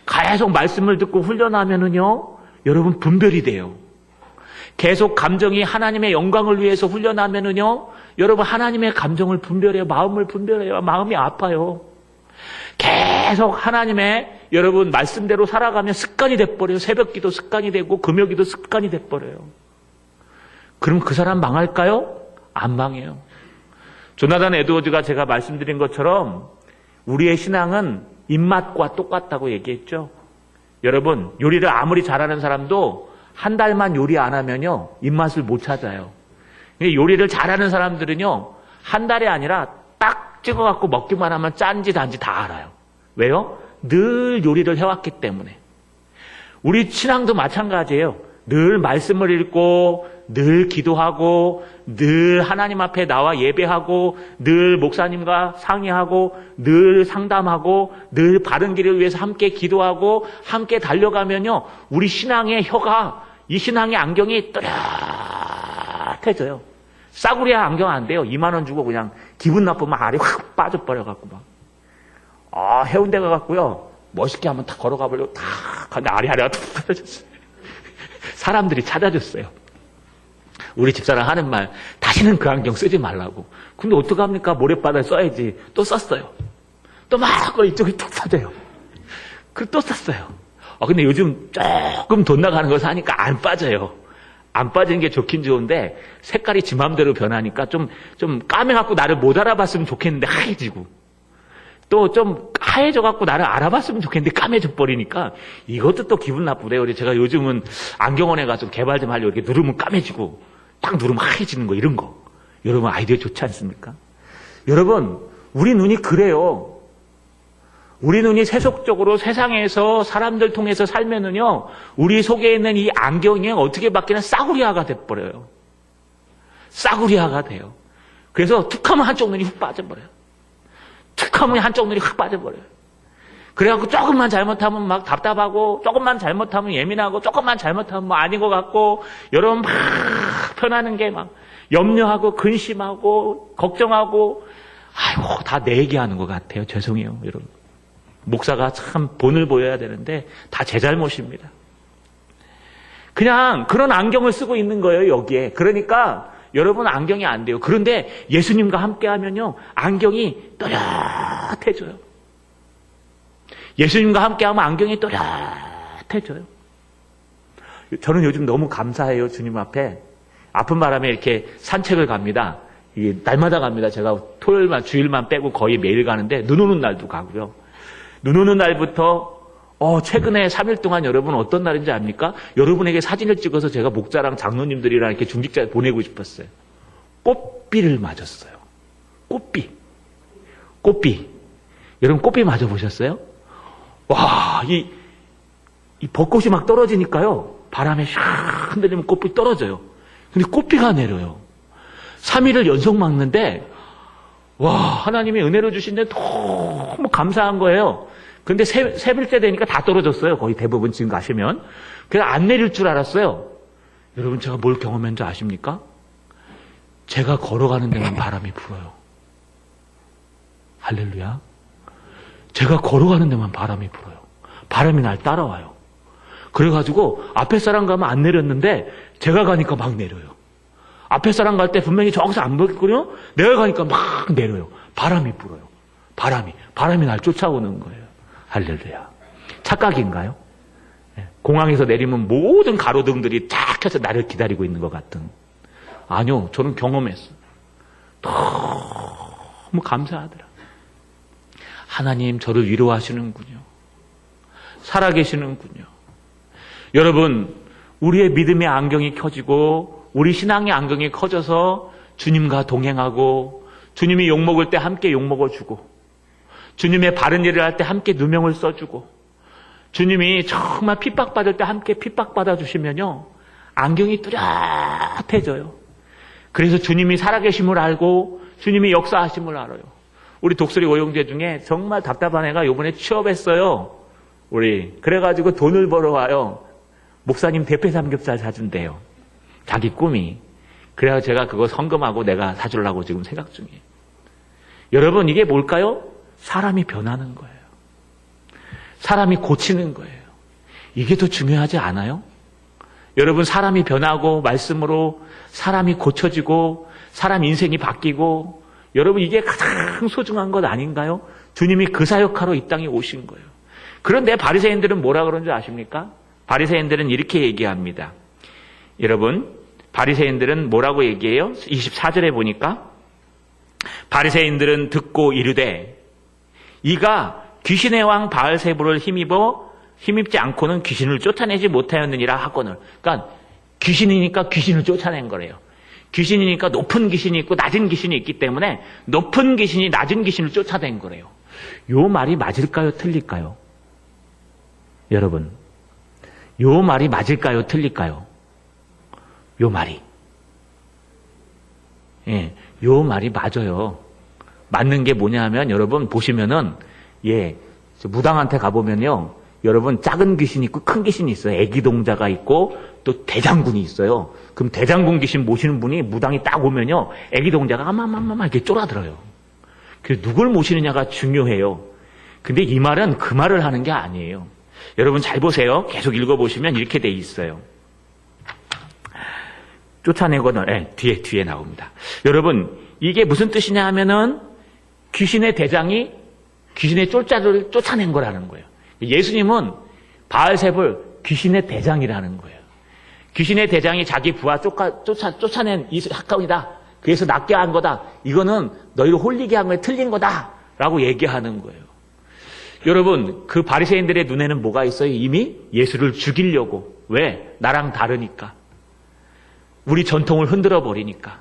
계속 말씀을 듣고 훈련하면은요, 여러분 분별이 돼요. 계속 감정이 하나님의 영광을 위해서 훈련하면은요, 여러분 하나님의 감정을 분별해요. 마음을 분별해요. 마음이 아파요. 계속 하나님의 여러분 말씀대로 살아가면 습관이 돼버려요. 새벽기도 습관이 되고 금요기도 습관이 돼버려요. 그럼 그 사람 망할까요? 안 망해요. 조나단 에드워즈가 제가 말씀드린 것처럼 우리의 신앙은 입맛과 똑같다고 얘기했죠. 여러분, 요리를 아무리 잘하는 사람도 한 달만 요리 안 하면요, 입맛을 못 찾아요. 요리를 잘하는 사람들은요, 한 달이 아니라 딱 찍어갖고 먹기만 하면 짠지 단지 다 알아요. 왜요? 늘 요리를 해왔기 때문에. 우리 신앙도 마찬가지예요. 늘 말씀을 읽고, 늘 기도하고, 늘 하나님 앞에 나와 예배하고, 늘 목사님과 상의하고, 늘 상담하고, 늘 바른 길을 위해서 함께 기도하고, 함께 달려가면요, 우리 신앙의 혀가, 이 신앙의 안경이 또렷해져요. 싸구려 안경 안 돼요. 2만 원 주고 그냥 기분 나쁘면 알이 확 빠져버려갖고 막. 해운대 가갖고요, 멋있게 한번 다 걸어가 보려고 다 갔는데 알이 툭 빠져졌어요. 사람들이 찾아줬어요. 우리 집사람 하는 말, 다시는 그 안경 쓰지 말라고. 근데 어떡합니까? 모래바닥에 써야지. 또 썼어요. 또 막 이쪽이 툭 빠져요. 또 썼어요. 근데 요즘 조금 돈 나가는 거 사니까 안 빠져요. 안 빠지는 게 좋긴 좋은데 색깔이 지 맘대로 변하니까 좀 까매갖고 나를 못 알아봤으면 좋겠는데 하얘지고, 또 좀 하얘져갖고 나를 알아봤으면 좋겠는데 까매져 버리니까 이것도 또 기분 나쁘대요. 그래서 제가 요즘은 안경원에 가서 개발 좀 하려고 이렇게 누르면 까매지고 딱 누르면 하얘지는 거, 이런 거. 여러분 아이디어 좋지 않습니까? 여러분, 우리 눈이 그래요. 우리 눈이 세속적으로 세상에서 사람들 통해서 살면은요, 우리 속에 있는 이 안경이 어떻게 바뀌나 싸구리아가 돼버려요. 싸구리아가 돼요. 그래서 툭하면 한쪽 눈이 훅 빠져버려요. 툭하면 한쪽 눈이 훅 빠져버려요. 그래갖고 조금만 잘못하면 막 답답하고, 조금만 잘못하면 예민하고, 조금만 잘못하면 뭐 아닌 것 같고, 여러분 막 편하는 게 막 염려하고 근심하고 걱정하고, 아이고 다 내 얘기하는 것 같아요. 죄송해요, 여러분. 목사가 참 본을 보여야 되는데 다 제 잘못입니다. 그냥 그런 안경을 쓰고 있는 거예요, 여기에. 그러니까 여러분 안경이 안 돼요. 그런데 예수님과 함께 하면요, 안경이 또렷해져요. 예수님과 함께 하면 안경이 또렷해져요. 저는 요즘 너무 감사해요. 주님 앞에. 아픈 바람에 이렇게 산책을 갑니다. 이게 날마다 갑니다. 제가 토요일만, 주일만 빼고 거의 매일 가는데 눈 오는 날도 가고요. 눈 오는 날부터 최근에 3일 동안 여러분 어떤 날인지 압니까? 여러분에게 사진을 찍어서 제가 목자랑 장로님들이랑 이렇게 중직자에 보내고 싶었어요. 꽃비를 맞았어요. 꽃비. 여러분 꽃비 맞아보셨어요? 와, 이 벚꽃이 막 떨어지니까요, 바람에 샥 흔들리면 꽃비 떨어져요. 근데 꽃비가 내려요. 3일을 연속 막는데, 와, 하나님이 은혜로 주신데 너무 감사한 거예요. 근데 세 빌째 되니까 다 떨어졌어요. 거의 대부분 지금 가시면. 그래서 안 내릴 줄 알았어요. 여러분, 제가 뭘 경험한 줄 아십니까? 제가 걸어가는 데만 바람이 불어요. 할렐루야. 제가 걸어가는 데만 바람이 불어요. 바람이 날 따라와요. 그래가지고 앞에 사람 가면 안 내렸는데 제가 가니까 막 내려요. 앞에 사람 갈 때 분명히 저기서 안 보였거든요. 내가 가니까 막 내려요. 바람이 불어요. 바람이 날 쫓아오는 거예요. 할렐루야. 착각인가요? 공항에서 내리면 모든 가로등들이 쫙 켜서 나를 기다리고 있는 것 같은. 아니요, 저는 경험했어요. 너무 감사하더라. 하나님 저를 위로하시는군요. 살아계시는군요. 여러분, 우리의 믿음의 안경이 켜지고 우리 신앙의 안경이 커져서 주님과 동행하고, 주님이 욕먹을 때 함께 욕먹어주고, 주님의 바른 일을 할 때 함께 누명을 써주고, 주님이 정말 핍박받을 때 함께 핍박받아 주시면요, 안경이 뚜렷해져요. 그래서 주님이 살아계심을 알고 주님이 역사하심을 알아요. 우리 독수리 오용재 중에 정말 답답한 애가 요번에 취업했어요. 그래가지고 돈을 벌어와요. 목사님 대패 삼겹살 사준대요. 자기 꿈이. 그래서 제가 그거 성금하고 내가 사주려고 지금 생각 중이에요. 여러분, 이게 뭘까요? 사람이 변하는 거예요. 사람이 고치는 거예요. 이게 더 중요하지 않아요? 여러분, 사람이 변하고 말씀으로 사람이 고쳐지고 사람 인생이 바뀌고, 여러분, 이게 가장 소중한 것 아닌가요? 주님이 그 사역하러 이 땅에 오신 거예요. 그런데 바리새인들은 뭐라 그런 줄 아십니까? 바리새인들은 이렇게 얘기합니다. 여러분, 바리새인들은 뭐라고 얘기해요? 24절에 보니까 바리새인들은 듣고 이르되 이가 귀신의 왕 바알세불을 힘입지 않고는 귀신을 쫓아내지 못하였느니라 하거늘. 그러니까 귀신이니까 귀신을 쫓아낸 거래요. 귀신이니까 높은 귀신이 있고 낮은 귀신이 있기 때문에 높은 귀신이 낮은 귀신을 쫓아낸 거래요. 요 말이 맞을까요? 틀릴까요? 여러분, 요 말이 맞을까요? 틀릴까요? 요 말이. 예, 요 말이 맞아요. 맞는 게 뭐냐 하면, 여러분 보시면은, 무당한테 가보면요, 여러분 작은 귀신이 있고 큰 귀신이 있어요. 애기 동자가 있고 또 대장군이 있어요. 그럼 대장군 귀신 모시는 분이 무당이 딱 오면요, 애기 동자가 아마마마마 이렇게 쫄아들어요. 그래서 누굴 모시느냐가 중요해요. 근데 이 말은 그 말을 하는 게 아니에요. 여러분 잘 보세요. 계속 읽어보시면 이렇게 돼 있어요. 쫓아내거나, 뒤에 나옵니다. 여러분, 이게 무슨 뜻이냐 하면은 귀신의 대장이 귀신의 쫄자를 쫓아낸 거라는 거예요. 예수님은 바알세불 귀신의 대장이라는 거예요. 귀신의 대장이 자기 부하 쫓아낸 이 사건이다. 그래서 낫게 한 거다. 이거는 너희를 홀리게 한 거에 틀린 거다. 라고 얘기하는 거예요. 여러분, 그 바리새인들의 눈에는 뭐가 있어요? 이미 예수를 죽이려고. 왜? 나랑 다르니까. 우리 전통을 흔들어 버리니까.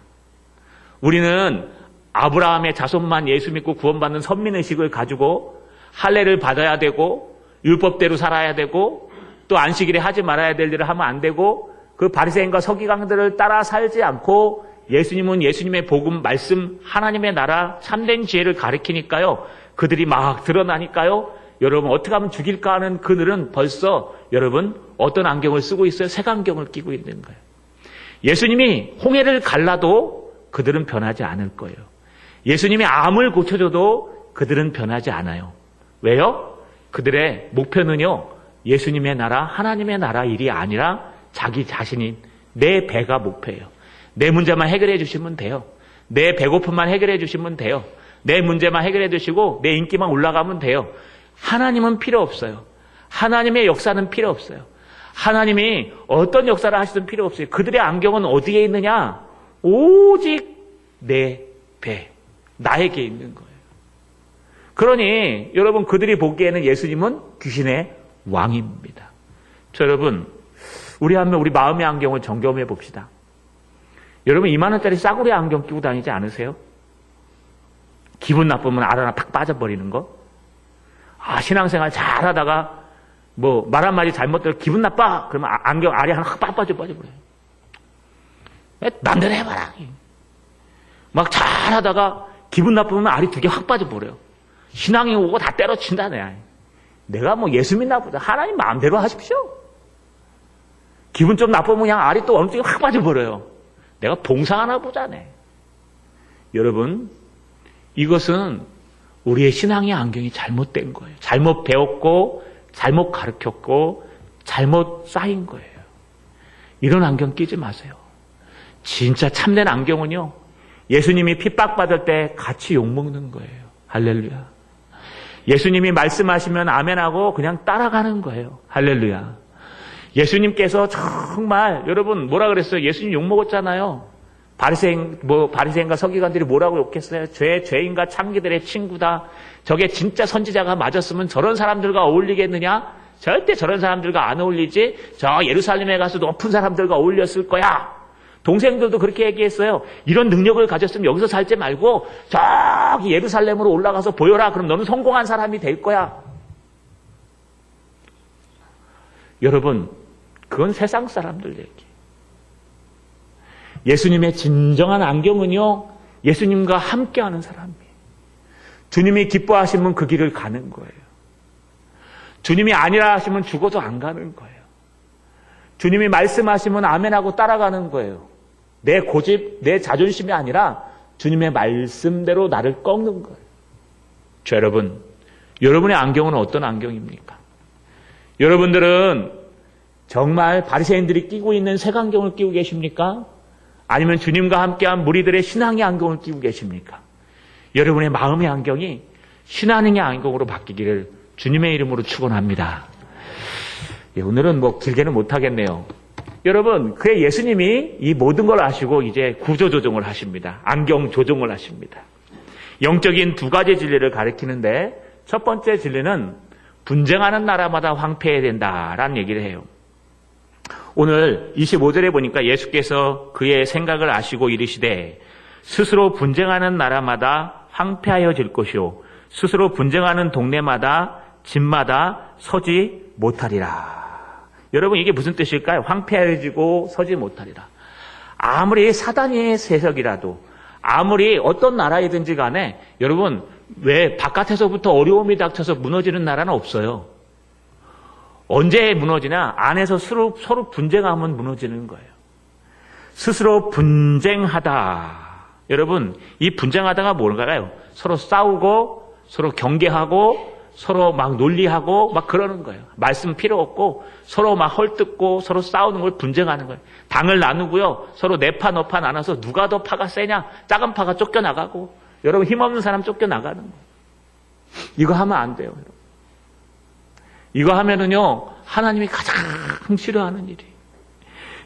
우리는 아브라함의 자손만 예수 믿고 구원받는 선민의식을 가지고 할례를 받아야 되고 율법대로 살아야 되고 또 안식일에 하지 말아야 될 일을 하면 안 되고 그 바리새인과 서기관들을 따라 살지 않고 예수님은 예수님의 복음, 말씀, 하나님의 나라, 참된 지혜를 가리키니까요. 그들이 막 드러나니까요. 여러분 어떻게 하면 죽일까 하는 그들은 벌써 여러분 어떤 안경을 쓰고 있어요? 색안경을 끼고 있는 거예요. 예수님이 홍해를 갈라도 그들은 변하지 않을 거예요. 예수님이 암을 고쳐줘도 그들은 변하지 않아요. 왜요? 그들의 목표는요, 예수님의 나라, 하나님의 나라 일이 아니라 자기 자신인 내 배가 목표예요. 내 문제만 해결해 주시면 돼요. 내 배고픔만 해결해 주시면 돼요. 내 문제만 해결해 주시고 내 인기만 올라가면 돼요. 하나님은 필요 없어요. 하나님의 역사는 필요 없어요. 하나님이 어떤 역사를 하시든 필요 없어요. 그들의 안경은 어디에 있느냐? 오직 내 배, 나에게 있는 거예요. 그러니 여러분 그들이 보기에는 예수님은 귀신의 왕입니다. 여러분, 우리 한번 우리 마음의 안경을 점검해 봅시다. 여러분 2만 원짜리 싸구려 안경 끼고 다니지 않으세요? 기분 나쁘면 알 하나 팍 빠져버리는 거? 신앙생활 잘하다가 말 한마디 잘못 들어 기분 나빠? 그러면 안경 알이 하나 확 빠져버려요. 맘대로 해봐라. 막 잘하다가 기분 나쁘면 알이 2개 확 빠져버려요. 신앙이 오고 다 때려친다. 내가 예수 믿나 보다. 하나님 마음대로 하십시오. 기분 좀 나쁘면 그냥 알이 또 어느 쪽에 확 빠져버려요. 내가 봉사하나 보자네. 여러분, 이것은 우리의 신앙의 안경이 잘못된 거예요. 잘못 배웠고 잘못 가르쳤고 잘못 쌓인 거예요. 이런 안경 끼지 마세요. 진짜 참된 안경은요, 예수님이 핍박받을 때 같이 욕먹는 거예요. 할렐루야. 예수님이 말씀하시면 아멘하고 그냥 따라가는 거예요. 할렐루야. 예수님께서 정말 여러분 뭐라 그랬어요? 예수님 욕먹었잖아요. 바리새인과 서기관들이 뭐라고 욕했어요? 죄인과 창기들의 친구다. 저게 진짜 선지자가 맞았으면 저런 사람들과 어울리겠느냐? 절대 저런 사람들과 안 어울리지. 저 예루살렘에 가서 높은 사람들과 어울렸을 거야. 동생들도 그렇게 얘기했어요. 이런 능력을 가졌으면 여기서 살지 말고 저기 예루살렘으로 올라가서 보여라. 그럼 너는 성공한 사람이 될 거야. 여러분, 그건 세상 사람들 얘기. 예수님의 진정한 안경은요, 예수님과 함께하는 사람이에요. 주님이 기뻐하시면 그 길을 가는 거예요. 주님이 아니라 하시면 죽어도 안 가는 거예요. 주님이 말씀하시면 아멘하고 따라가는 거예요. 내 고집, 내 자존심이 아니라 주님의 말씀대로 나를 꺾는 거예요. 여러분, 여러분의 안경은 어떤 안경입니까? 여러분들은 정말 바리새인들이 끼고 있는 색안경을 끼고 계십니까? 아니면 주님과 함께한 무리들의 신앙의 안경을 끼고 계십니까? 여러분의 마음의 안경이 신앙의 안경으로 바뀌기를 주님의 이름으로 축원합니다. 오늘은 길게는 못하겠네요. 여러분, 그래 예수님이 이 모든 걸 아시고 이제 구조조정을 하십니다. 안경 조정을 하십니다. 영적인 두 가지 진리를 가리키는데 첫 번째 진리는 분쟁하는 나라마다 황폐해야 된다라는 얘기를 해요. 오늘 25절에 보니까 예수께서 그의 생각을 아시고 이르시되 스스로 분쟁하는 나라마다 황폐하여질 것이요 스스로 분쟁하는 동네마다 집마다 서지 못하리라. 여러분 이게 무슨 뜻일까요? 황폐하여지고 서지 못하리라. 아무리 사단의 세력이라도 아무리 어떤 나라이든지 간에 여러분 왜 바깥에서부터 어려움이 닥쳐서 무너지는 나라는 없어요. 언제 무너지냐? 안에서 서로 분쟁하면 무너지는 거예요. 스스로 분쟁하다. 여러분 이 분쟁하다가 뭘까요? 서로 싸우고 서로 경계하고 서로 막 논리하고 막 그러는 거예요. 말씀 필요 없고 서로 막 헐뜯고 서로 싸우는 걸 분쟁하는 거예요. 당을 나누고요. 서로 내 파 너 파 나눠서 누가 더 파가 세냐? 작은 파가 쫓겨나가고 여러분 힘없는 사람 쫓겨나가는 거예요. 이거 하면 안 돼요. 여러분. 이거 하면은요 하나님이 가장 싫어하는 일이에요.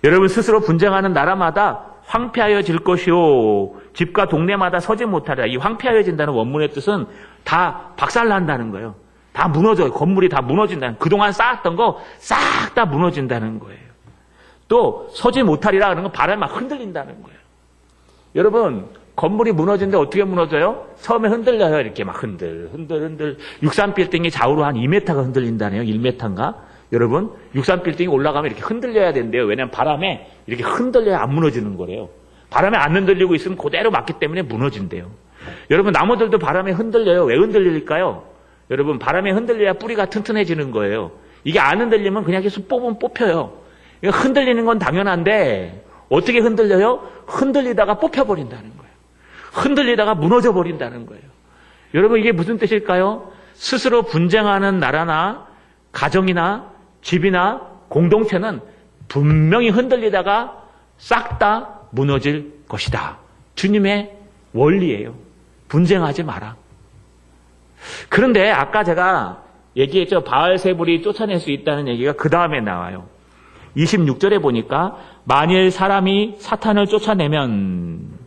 여러분 스스로 분쟁하는 나라마다 황폐하여질 것이요 집과 동네마다 서지 못하리라. 이 황폐하여진다는 원문의 뜻은 다 박살난다는 거예요. 다 무너져요. 건물이 다 무너진다는, 그동안 쌓았던 거 싹 다 무너진다는 거예요. 또 서지 못하리라 하는 건 바람에 막 흔들린다는 거예요. 여러분 건물이 무너지는데 어떻게 무너져요? 처음에 흔들려요. 이렇게 막 흔들 63빌딩이 좌우로 한 2m가 흔들린다네요. 1m인가? 여러분 63빌딩이 올라가면 이렇게 흔들려야 된대요. 왜냐하면 바람에 이렇게 흔들려야 안 무너지는 거래요. 바람에 안 흔들리고 있으면 그대로 맞기 때문에 무너진대요. 여러분 나무들도 바람에 흔들려요. 왜 흔들릴까요? 여러분 바람에 흔들려야 뿌리가 튼튼해지는 거예요. 이게 안 흔들리면 그냥 계속 뽑으면 뽑혀요. 흔들리는 건 당연한데 어떻게 흔들려요? 흔들리다가 뽑혀버린다는 거예요. 흔들리다가 무너져 버린다는 거예요. 여러분 이게 무슨 뜻일까요? 스스로 분쟁하는 나라나 가정이나 집이나 공동체는 분명히 흔들리다가 싹 다 무너질 것이다. 주님의 원리예요. 분쟁하지 마라. 그런데 아까 제가 얘기했죠. 바알세불이 쫓아낼 수 있다는 얘기가 그 다음에 나와요. 26절에 보니까 만일 사람이 사탄을 쫓아내면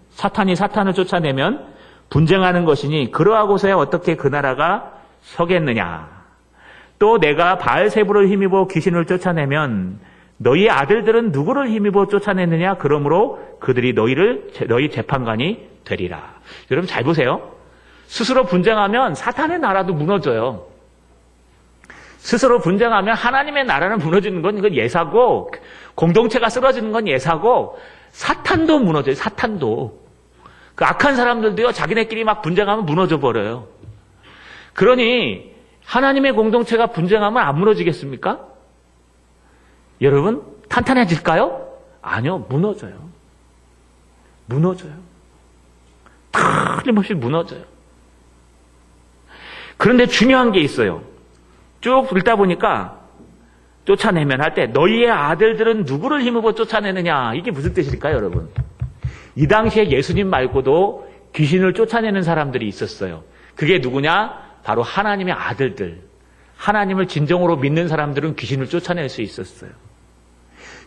분쟁하는 것이니 그러하고서야 어떻게 그 나라가 서겠느냐. 또 내가 바알세불을 힘입어 귀신을 쫓아내면 너희 아들들은 누구를 힘입어 쫓아내느냐. 그러므로 그들이 너희 재판관이 되리라. 여러분 잘 보세요. 스스로 분쟁하면 사탄의 나라도 무너져요. 스스로 분쟁하면 하나님의 나라는 무너지는 건 이건 예사고, 공동체가 쓰러지는 건 예사고, 사탄도 무너져요. 사탄도. 그 악한 사람들도요, 자기네끼리 막 분쟁하면 무너져 버려요. 그러니 하나님의 공동체가 분쟁하면 안 무너지겠습니까? 여러분 탄탄해질까요? 아니요, 무너져요. 틀림없이 무너져요. 그런데 중요한 게 있어요. 쭉 읽다 보니까 쫓아내면 할 때 너희의 아들들은 누구를 힘입어 쫓아내느냐. 이게 무슨 뜻일까요, 여러분? 이 당시에 예수님 말고도 귀신을 쫓아내는 사람들이 있었어요. 그게 누구냐? 바로 하나님의 아들들. 하나님을 진정으로 믿는 사람들은 귀신을 쫓아낼 수 있었어요.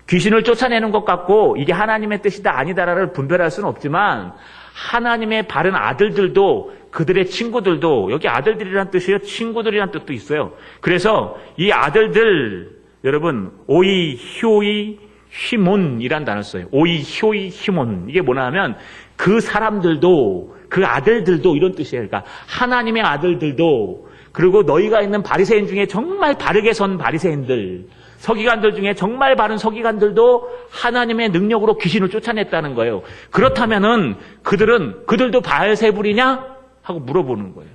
귀신을 쫓아내는 것 같고 이게 하나님의 뜻이다 아니다를 분별할 수는 없지만 하나님의 바른 아들들도 그들의 친구들도, 여기 아들들이란 뜻이에요. 친구들이란 뜻도 있어요. 그래서 이 아들들, 여러분 오이, 효이, 히몬이란 단어 써요. 오이, 효이, 히몬. 이게 뭐냐 하면 그 사람들도, 그 아들들도 이런 뜻이에요. 그러니까 하나님의 아들들도, 그리고 너희가 있는 바리새인 중에 정말 바르게 선 바리새인들, 서기관들 중에 정말 바른 서기관들도 하나님의 능력으로 귀신을 쫓아냈다는 거예요. 그렇다면은 그들도 바알세불이냐? 하고 물어보는 거예요.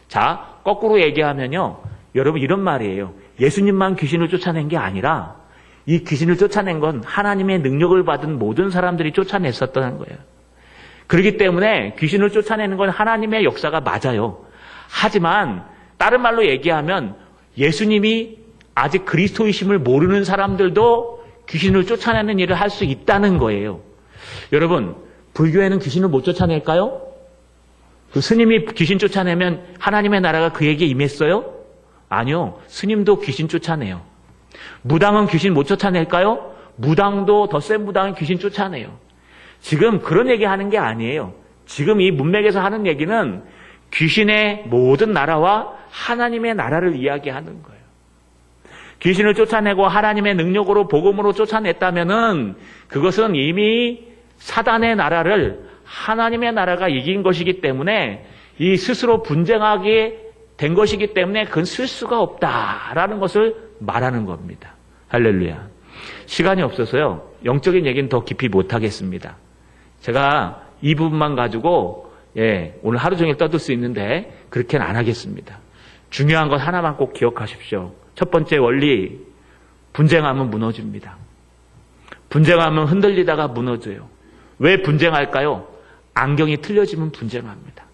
자, 거꾸로 얘기하면요. 여러분 이런 말이에요. 예수님만 귀신을 쫓아낸 게 아니라 이 귀신을 쫓아낸 건 하나님의 능력을 받은 모든 사람들이 쫓아냈었다는 거예요. 그렇기 때문에 귀신을 쫓아내는 건 하나님의 역사가 맞아요. 하지만 다른 말로 얘기하면 예수님이 아직 그리스도이심을 모르는 사람들도 귀신을 쫓아내는 일을 할 수 있다는 거예요. 여러분, 불교에는 귀신을 못 쫓아낼까요? 그 스님이 귀신 쫓아내면 하나님의 나라가 그에게 임했어요? 아니요. 스님도 귀신 쫓아내요. 무당은 귀신 못 쫓아낼까요? 무당도 더 센 무당은 귀신 쫓아내요. 지금 그런 얘기하는 게 아니에요. 지금 이 문맥에서 하는 얘기는 귀신의 모든 나라와 하나님의 나라를 이야기하는 거예요. 귀신을 쫓아내고 하나님의 능력으로 복음으로 쫓아냈다면은 그것은 이미 사단의 나라를 하나님의 나라가 이긴 것이기 때문에 이 스스로 분쟁하게 된 것이기 때문에 그건 쓸 수가 없다라는 것을 말하는 겁니다. 할렐루야. 시간이 없어서요. 영적인 얘기는 더 깊이 못하겠습니다. 제가 이 부분만 가지고 오늘 하루 종일 떠들 수 있는데 그렇게는 안 하겠습니다. 중요한 것 하나만 꼭 기억하십시오. 첫 번째 원리, 분쟁하면 무너집니다. 분쟁하면 흔들리다가 무너져요. 왜 분쟁할까요? 안경이 틀려지면 분쟁합니다.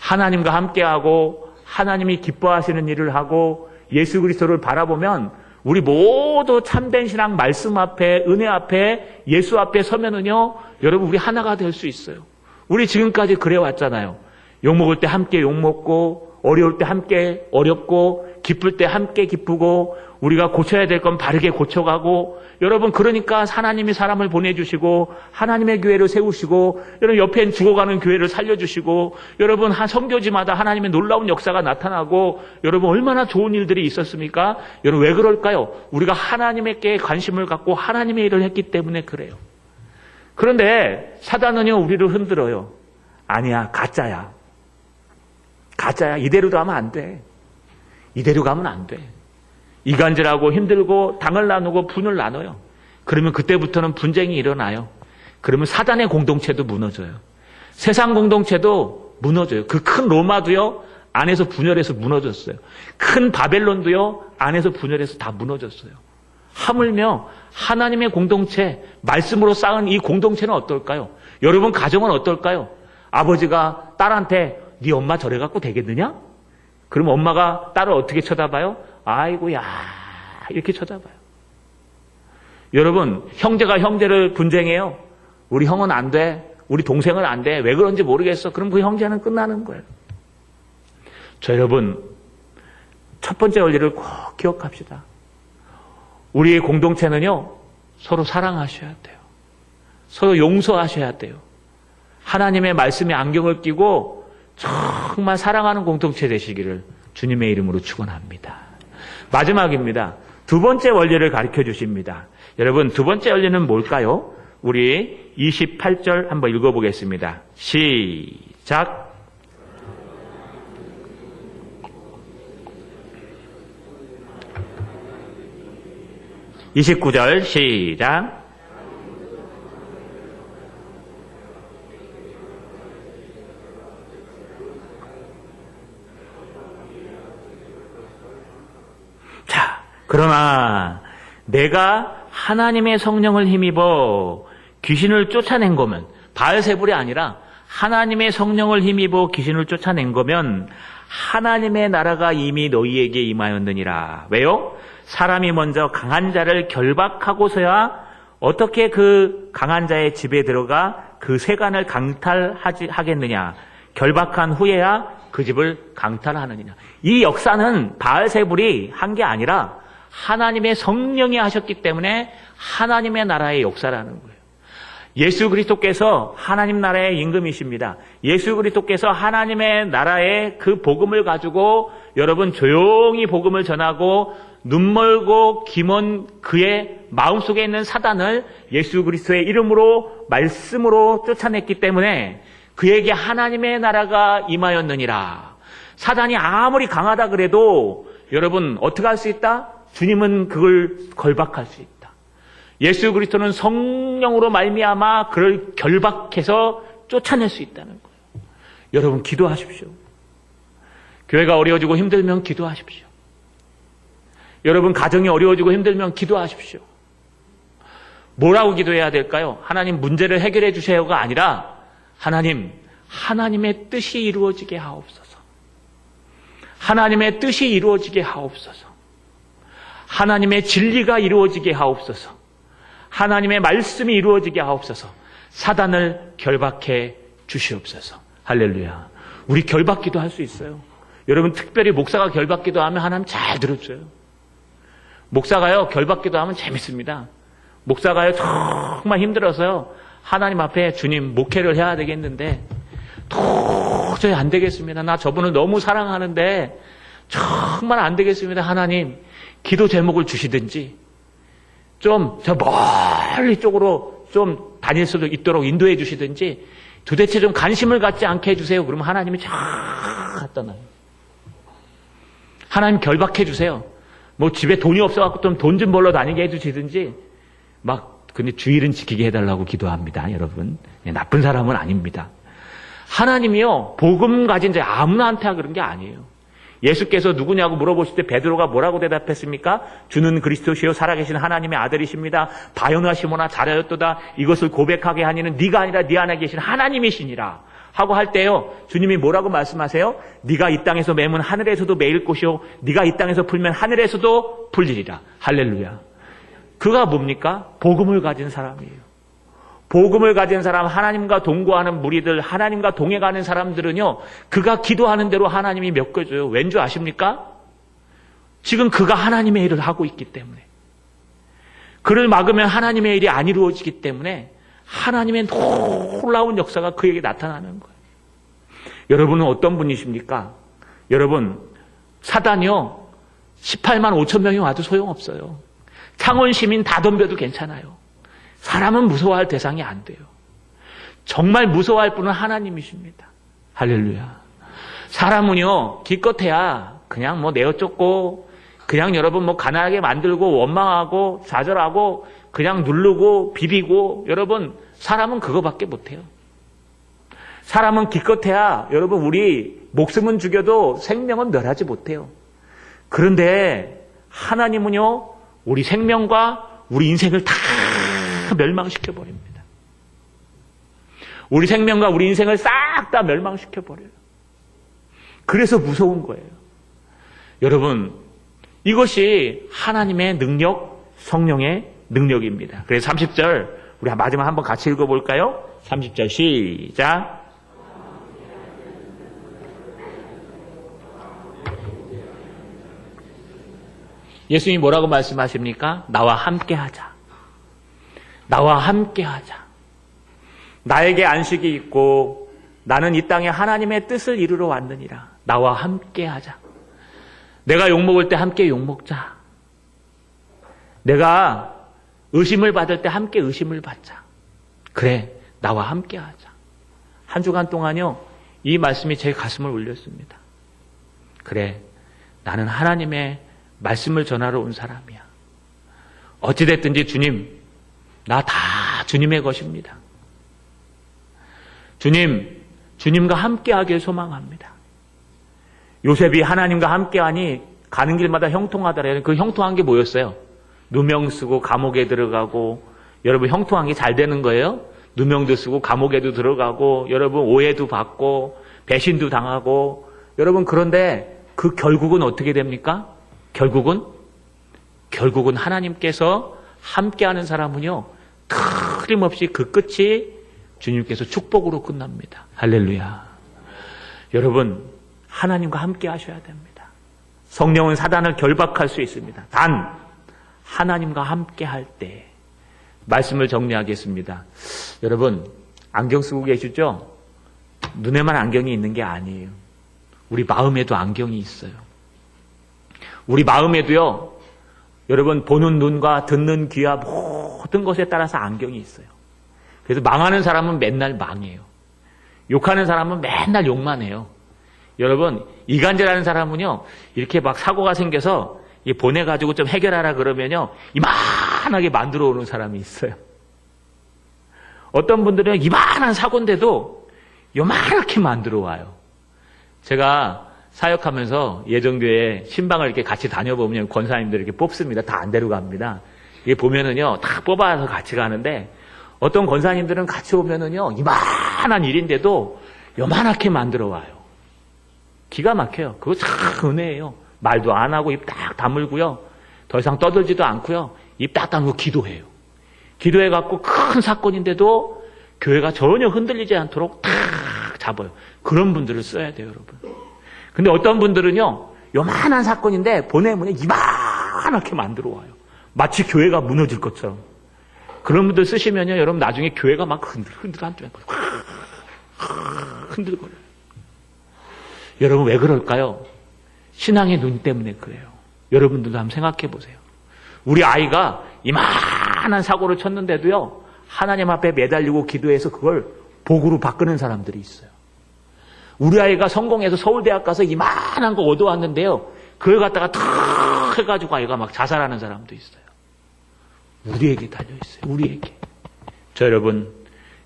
하나님과 함께하고 하나님이 기뻐하시는 일을 하고 예수 그리스도를 바라보면 우리 모두 참된 신앙 말씀 앞에, 은혜 앞에, 예수 앞에 서면은요, 여러분 우리 하나가 될 수 있어요. 우리 지금까지 그래 왔잖아요. 욕먹을 때 함께 욕먹고, 어려울 때 함께 어렵고, 기쁠 때 함께 기쁘고, 우리가 고쳐야 될 건 바르게 고쳐가고, 여러분 그러니까 하나님이 사람을 보내주시고 하나님의 교회를 세우시고, 여러분 옆엔 죽어가는 교회를 살려주시고, 여러분 한 선교지마다 하나님의 놀라운 역사가 나타나고, 여러분 얼마나 좋은 일들이 있었습니까? 여러분 왜 그럴까요? 우리가 하나님께 관심을 갖고 하나님의 일을 했기 때문에 그래요. 그런데 사단은요 우리를 흔들어요. 아니야, 가짜야. 가짜야. 이대로 가면 안 돼. 이대로 가면 안 돼. 이간질하고 힘들고 당을 나누고 분을 나눠요. 그러면 그때부터는 분쟁이 일어나요. 그러면 사단의 공동체도 무너져요. 세상 공동체도 무너져요. 그 큰 로마도요 안에서 분열해서 무너졌어요. 큰 바벨론도요 안에서 분열해서 다 무너졌어요. 하물며 하나님의 공동체, 말씀으로 쌓은 이 공동체는 어떨까요? 여러분 가정은 어떨까요? 아버지가 딸한테 네 엄마 저래 갖고 되겠느냐? 그럼 엄마가 딸을 어떻게 쳐다봐요? 아이고야 이렇게 쳐다봐요. 여러분 형제가 형제를 분쟁해요. 우리 형은 안 돼. 우리 동생은 안 돼. 왜 그런지 모르겠어. 그럼 그 형제는 끝나는 거예요. 저 여러분 첫 번째 원리를 꼭 기억합시다. 우리의 공동체는요 서로 사랑하셔야 돼요. 서로 용서하셔야 돼요. 하나님의 말씀에 안경을 끼고 정말 사랑하는 공동체 되시기를 주님의 이름으로 축원합니다. 마지막입니다. 두 번째 원리를 가르쳐 주십니다. 여러분 두 번째 원리는 뭘까요? 우리 28절 한번 읽어보겠습니다. 시작. (29절) 시작. 자, 그러나 내가 하나님의 성령을 힘입어 귀신을 쫓아낸 거면, 바알세불이 아니라 하나님의 성령을 힘입어 귀신을 쫓아낸 거면 하나님의 나라가 이미 너희에게 임하였느니라. 왜요? 사람이 먼저 강한 자를 결박하고서야 어떻게 그 강한 자의 집에 들어가 그 세간을 강탈하겠느냐. 결박한 후에야 그 집을 강탈하느니라. 이 역사는 바알세불이 한 게 아니라 하나님의 성령이 하셨기 때문에 하나님의 나라의 역사라는 거예요. 예수 그리스도께서 하나님 나라의 임금이십니다. 예수 그리스도께서 하나님의 나라의 그 복음을 가지고 여러분 조용히 복음을 전하고 눈멀고 귀먼 그의 마음속에 있는 사단을 예수 그리스도의 이름으로 말씀으로 쫓아냈기 때문에 그에게 하나님의 나라가 임하였느니라. 사단이 아무리 강하다 그래도 여러분 어떻게 할 수 있다? 주님은 그걸 결박할 수 있다. 예수 그리스도는 성령으로 말미암아 그를 결박해서 쫓아낼 수 있다는 거예요. 여러분 기도하십시오. 교회가 어려워지고 힘들면 기도하십시오. 여러분 가정이 어려워지고 힘들면 기도하십시오. 뭐라고 기도해야 될까요? 하나님 문제를 해결해 주세요가 아니라 하나님, 하나님의 뜻이 이루어지게 하옵소서. 하나님의 뜻이 이루어지게 하옵소서. 하나님의 진리가 이루어지게 하옵소서. 하나님의 말씀이 이루어지게 하옵소서. 사단을 결박해 주시옵소서. 할렐루야. 우리 결박기도 할 수 있어요. 여러분, 특별히 목사가 결박기도 하면 하나님 잘 들어줘요. 목사가요, 결박기도 하면 재밌습니다. 목사가요, 정말 힘들어서요, 하나님 앞에 주님 목회를 해야 되겠는데 도저히 안 되겠습니다. 나 저분을 너무 사랑하는데 정말 안 되겠습니다. 하나님, 기도 제목을 주시든지 좀 저 멀리 쪽으로 좀 다닐 수도 있도록 인도해 주시든지 도대체 좀 관심을 갖지 않게 해주세요. 그러면 하나님이 쫙 갖다 놔요. 하나님 결박해 주세요. 뭐 집에 돈이 없어갖고 좀 돈 좀 벌러 다니게 해주시든지 근데 주일은 지키게 해달라고 기도합니다. 여러분, 나쁜 사람은 아닙니다. 하나님이요, 복음 가진 자 아무나한테 그런 게 아니에요. 예수께서 누구냐고 물어보실 때 베드로가 뭐라고 대답했습니까? 주는 그리스도시요 살아계신 하나님의 아들이십니다. 바요나 시모나 잘하였도다. 이것을 고백하게 하니는 네가 아니라 네 안에 계신 하나님이시니라 하고 할 때요, 주님이 뭐라고 말씀하세요? 네가 이 땅에서 매면 하늘에서도 매일 것이요 네가 이 땅에서 풀면 하늘에서도 풀리리라. 할렐루야. 그가 뭡니까? 복음을 가진 사람이에요. 복음을 가진 사람, 하나님과 동거하는 무리들, 하나님과 동행하는 사람들은요, 그가 기도하는 대로 하나님이 메꿔줘요. 왠 줄 아십니까? 지금 그가 하나님의 일을 하고 있기 때문에. 그를 막으면 하나님의 일이 안 이루어지기 때문에 하나님의 놀라운 역사가 그에게 나타나는 거예요. 여러분은 어떤 분이십니까? 여러분, 사단이요, 18만 5천 명이 와도 소용없어요. 창원 시민 다 덤벼도 괜찮아요. 사람은 무서워할 대상이 안 돼요. 정말 무서워할 분은 하나님이십니다. 할렐루야. 사람은요, 기껏해야 그냥 뭐 내어쫓고, 그냥 여러분 뭐 가난하게 만들고, 원망하고, 좌절하고, 그냥 누르고, 비비고, 여러분, 사람은 그거밖에 못해요. 사람은 기껏해야, 여러분, 우리 목숨은 죽여도 생명은 멸하지 못해요. 그런데 하나님은요, 우리 생명과 우리 인생을 다 멸망시켜버립니다. 우리 생명과 우리 인생을 싹 다 멸망시켜버려요. 그래서 무서운 거예요. 여러분, 이것이 하나님의 능력, 성령의 능력입니다. 그래서 30절, 우리 마지막 한번 같이 읽어볼까요? 30절 시작. 예수님이 뭐라고 말씀하십니까? 나와 함께 하자. 나와 함께 하자. 나에게 안식이 있고 나는 이 땅에 하나님의 뜻을 이루러 왔느니라. 나와 함께 하자. 내가 욕먹을 때 함께 욕먹자. 내가 의심을 받을 때 함께 의심을 받자. 그래, 나와 함께 하자. 한 주간 동안요, 이 말씀이 제 가슴을 울렸습니다. 그래, 나는 하나님의 말씀을 전하러 온 사람이야. 어찌됐든지 주님, 나 다 주님의 것입니다. 주님과 함께하길 소망합니다. 요셉이 하나님과 함께하니 가는 길마다 형통하더래요. 그 형통한 게 뭐였어요? 누명 쓰고 감옥에 들어가고, 여러분 형통한 게 잘 되는 거예요? 누명도 쓰고 감옥에도 들어가고, 여러분 오해도 받고 배신도 당하고, 여러분 그런데 그 결국은 어떻게 됩니까? 결국은 하나님께서 함께하는 사람은요, 틀림없이 그 끝이 주님께서 축복으로 끝납니다. 할렐루야. 여러분, 하나님과 함께 하셔야 됩니다. 성령은 사단을 결박할 수 있습니다. 단 하나님과 함께 할 때. 말씀을 정리하겠습니다. 여러분, 안경 쓰고 계시죠? 눈에만 안경이 있는 게 아니에요. 우리 마음에도 안경이 있어요. 우리 마음에도요, 여러분 보는 눈과 듣는 귀와 모든 것에 따라서 안경이 있어요. 그래서 망하는 사람은 맨날 망해요. 욕하는 사람은 맨날 욕만 해요. 여러분, 이간질하는 사람은요, 이렇게 막 사고가 생겨서 보내가지고 좀 해결하라 그러면요, 이만하게 만들어 오는 사람이 있어요. 어떤 분들은 이만한 사고인데도 요만하게 만들어 와요. 제가 사역하면서 예정교회 신방을 이렇게 같이 다녀보면 권사님들 이렇게 뽑습니다. 다 안 데려갑니다. 이게 보면은요, 다 뽑아서 같이 가는데, 어떤 권사님들은 같이 오면은요, 이만한 일인데도 요만하게 만들어 와요. 기가 막혀요. 그거 참 은혜예요. 말도 안 하고 입 딱 다물고요. 더 이상 떠들지도 않고요. 입 딱 다물고 기도해요. 기도해갖고 큰 사건인데도 교회가 전혀 흔들리지 않도록 탁 잡아요. 그런 분들을 써야 돼요, 여러분. 근데 어떤 분들은요, 요만한 사건인데 보내면 이만하게 만들어 와요. 마치 교회가 무너질 것처럼. 그런 분들 쓰시면요, 여러분 나중에 교회가 막 흔들흔들거려요. 흔들거려요. 여러분 왜 그럴까요? 신앙의 눈 때문에 그래요. 여러분들도 한번 생각해 보세요. 우리 아이가 이만한 사고를 쳤는데도요, 하나님 앞에 매달리고 기도해서 그걸 복으로 바꾸는 사람들이 있어요. 우리 아이가 성공해서 서울대학 가서 이만한 거 얻어왔는데요, 그걸 갖다가 탁 해가지고 아이가 막 자살하는 사람도 있어요. 우리에게 달려있어요. 우리에게.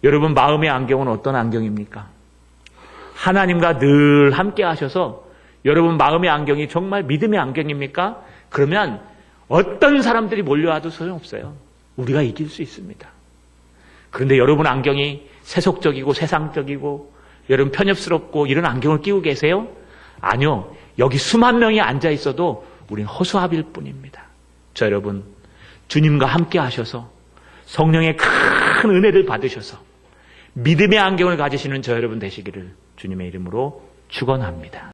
여러분 마음의 안경은 어떤 안경입니까? 하나님과 늘 함께 하셔서 여러분 마음의 안경이 정말 믿음의 안경입니까? 그러면 어떤 사람들이 몰려와도 소용없어요. 우리가 이길 수 있습니다. 그런데 여러분 안경이 세속적이고 세상적이고 여러분 편협스럽고 이런 안경을 끼고 계세요? 아니요. 여기 수만 명이 앉아 있어도 우리는 허수아비일 뿐입니다. 여러분 주님과 함께 하셔서 성령의 큰 은혜를 받으셔서 믿음의 안경을 가지시는 여러분 되시기를 주님의 이름으로 축원합니다.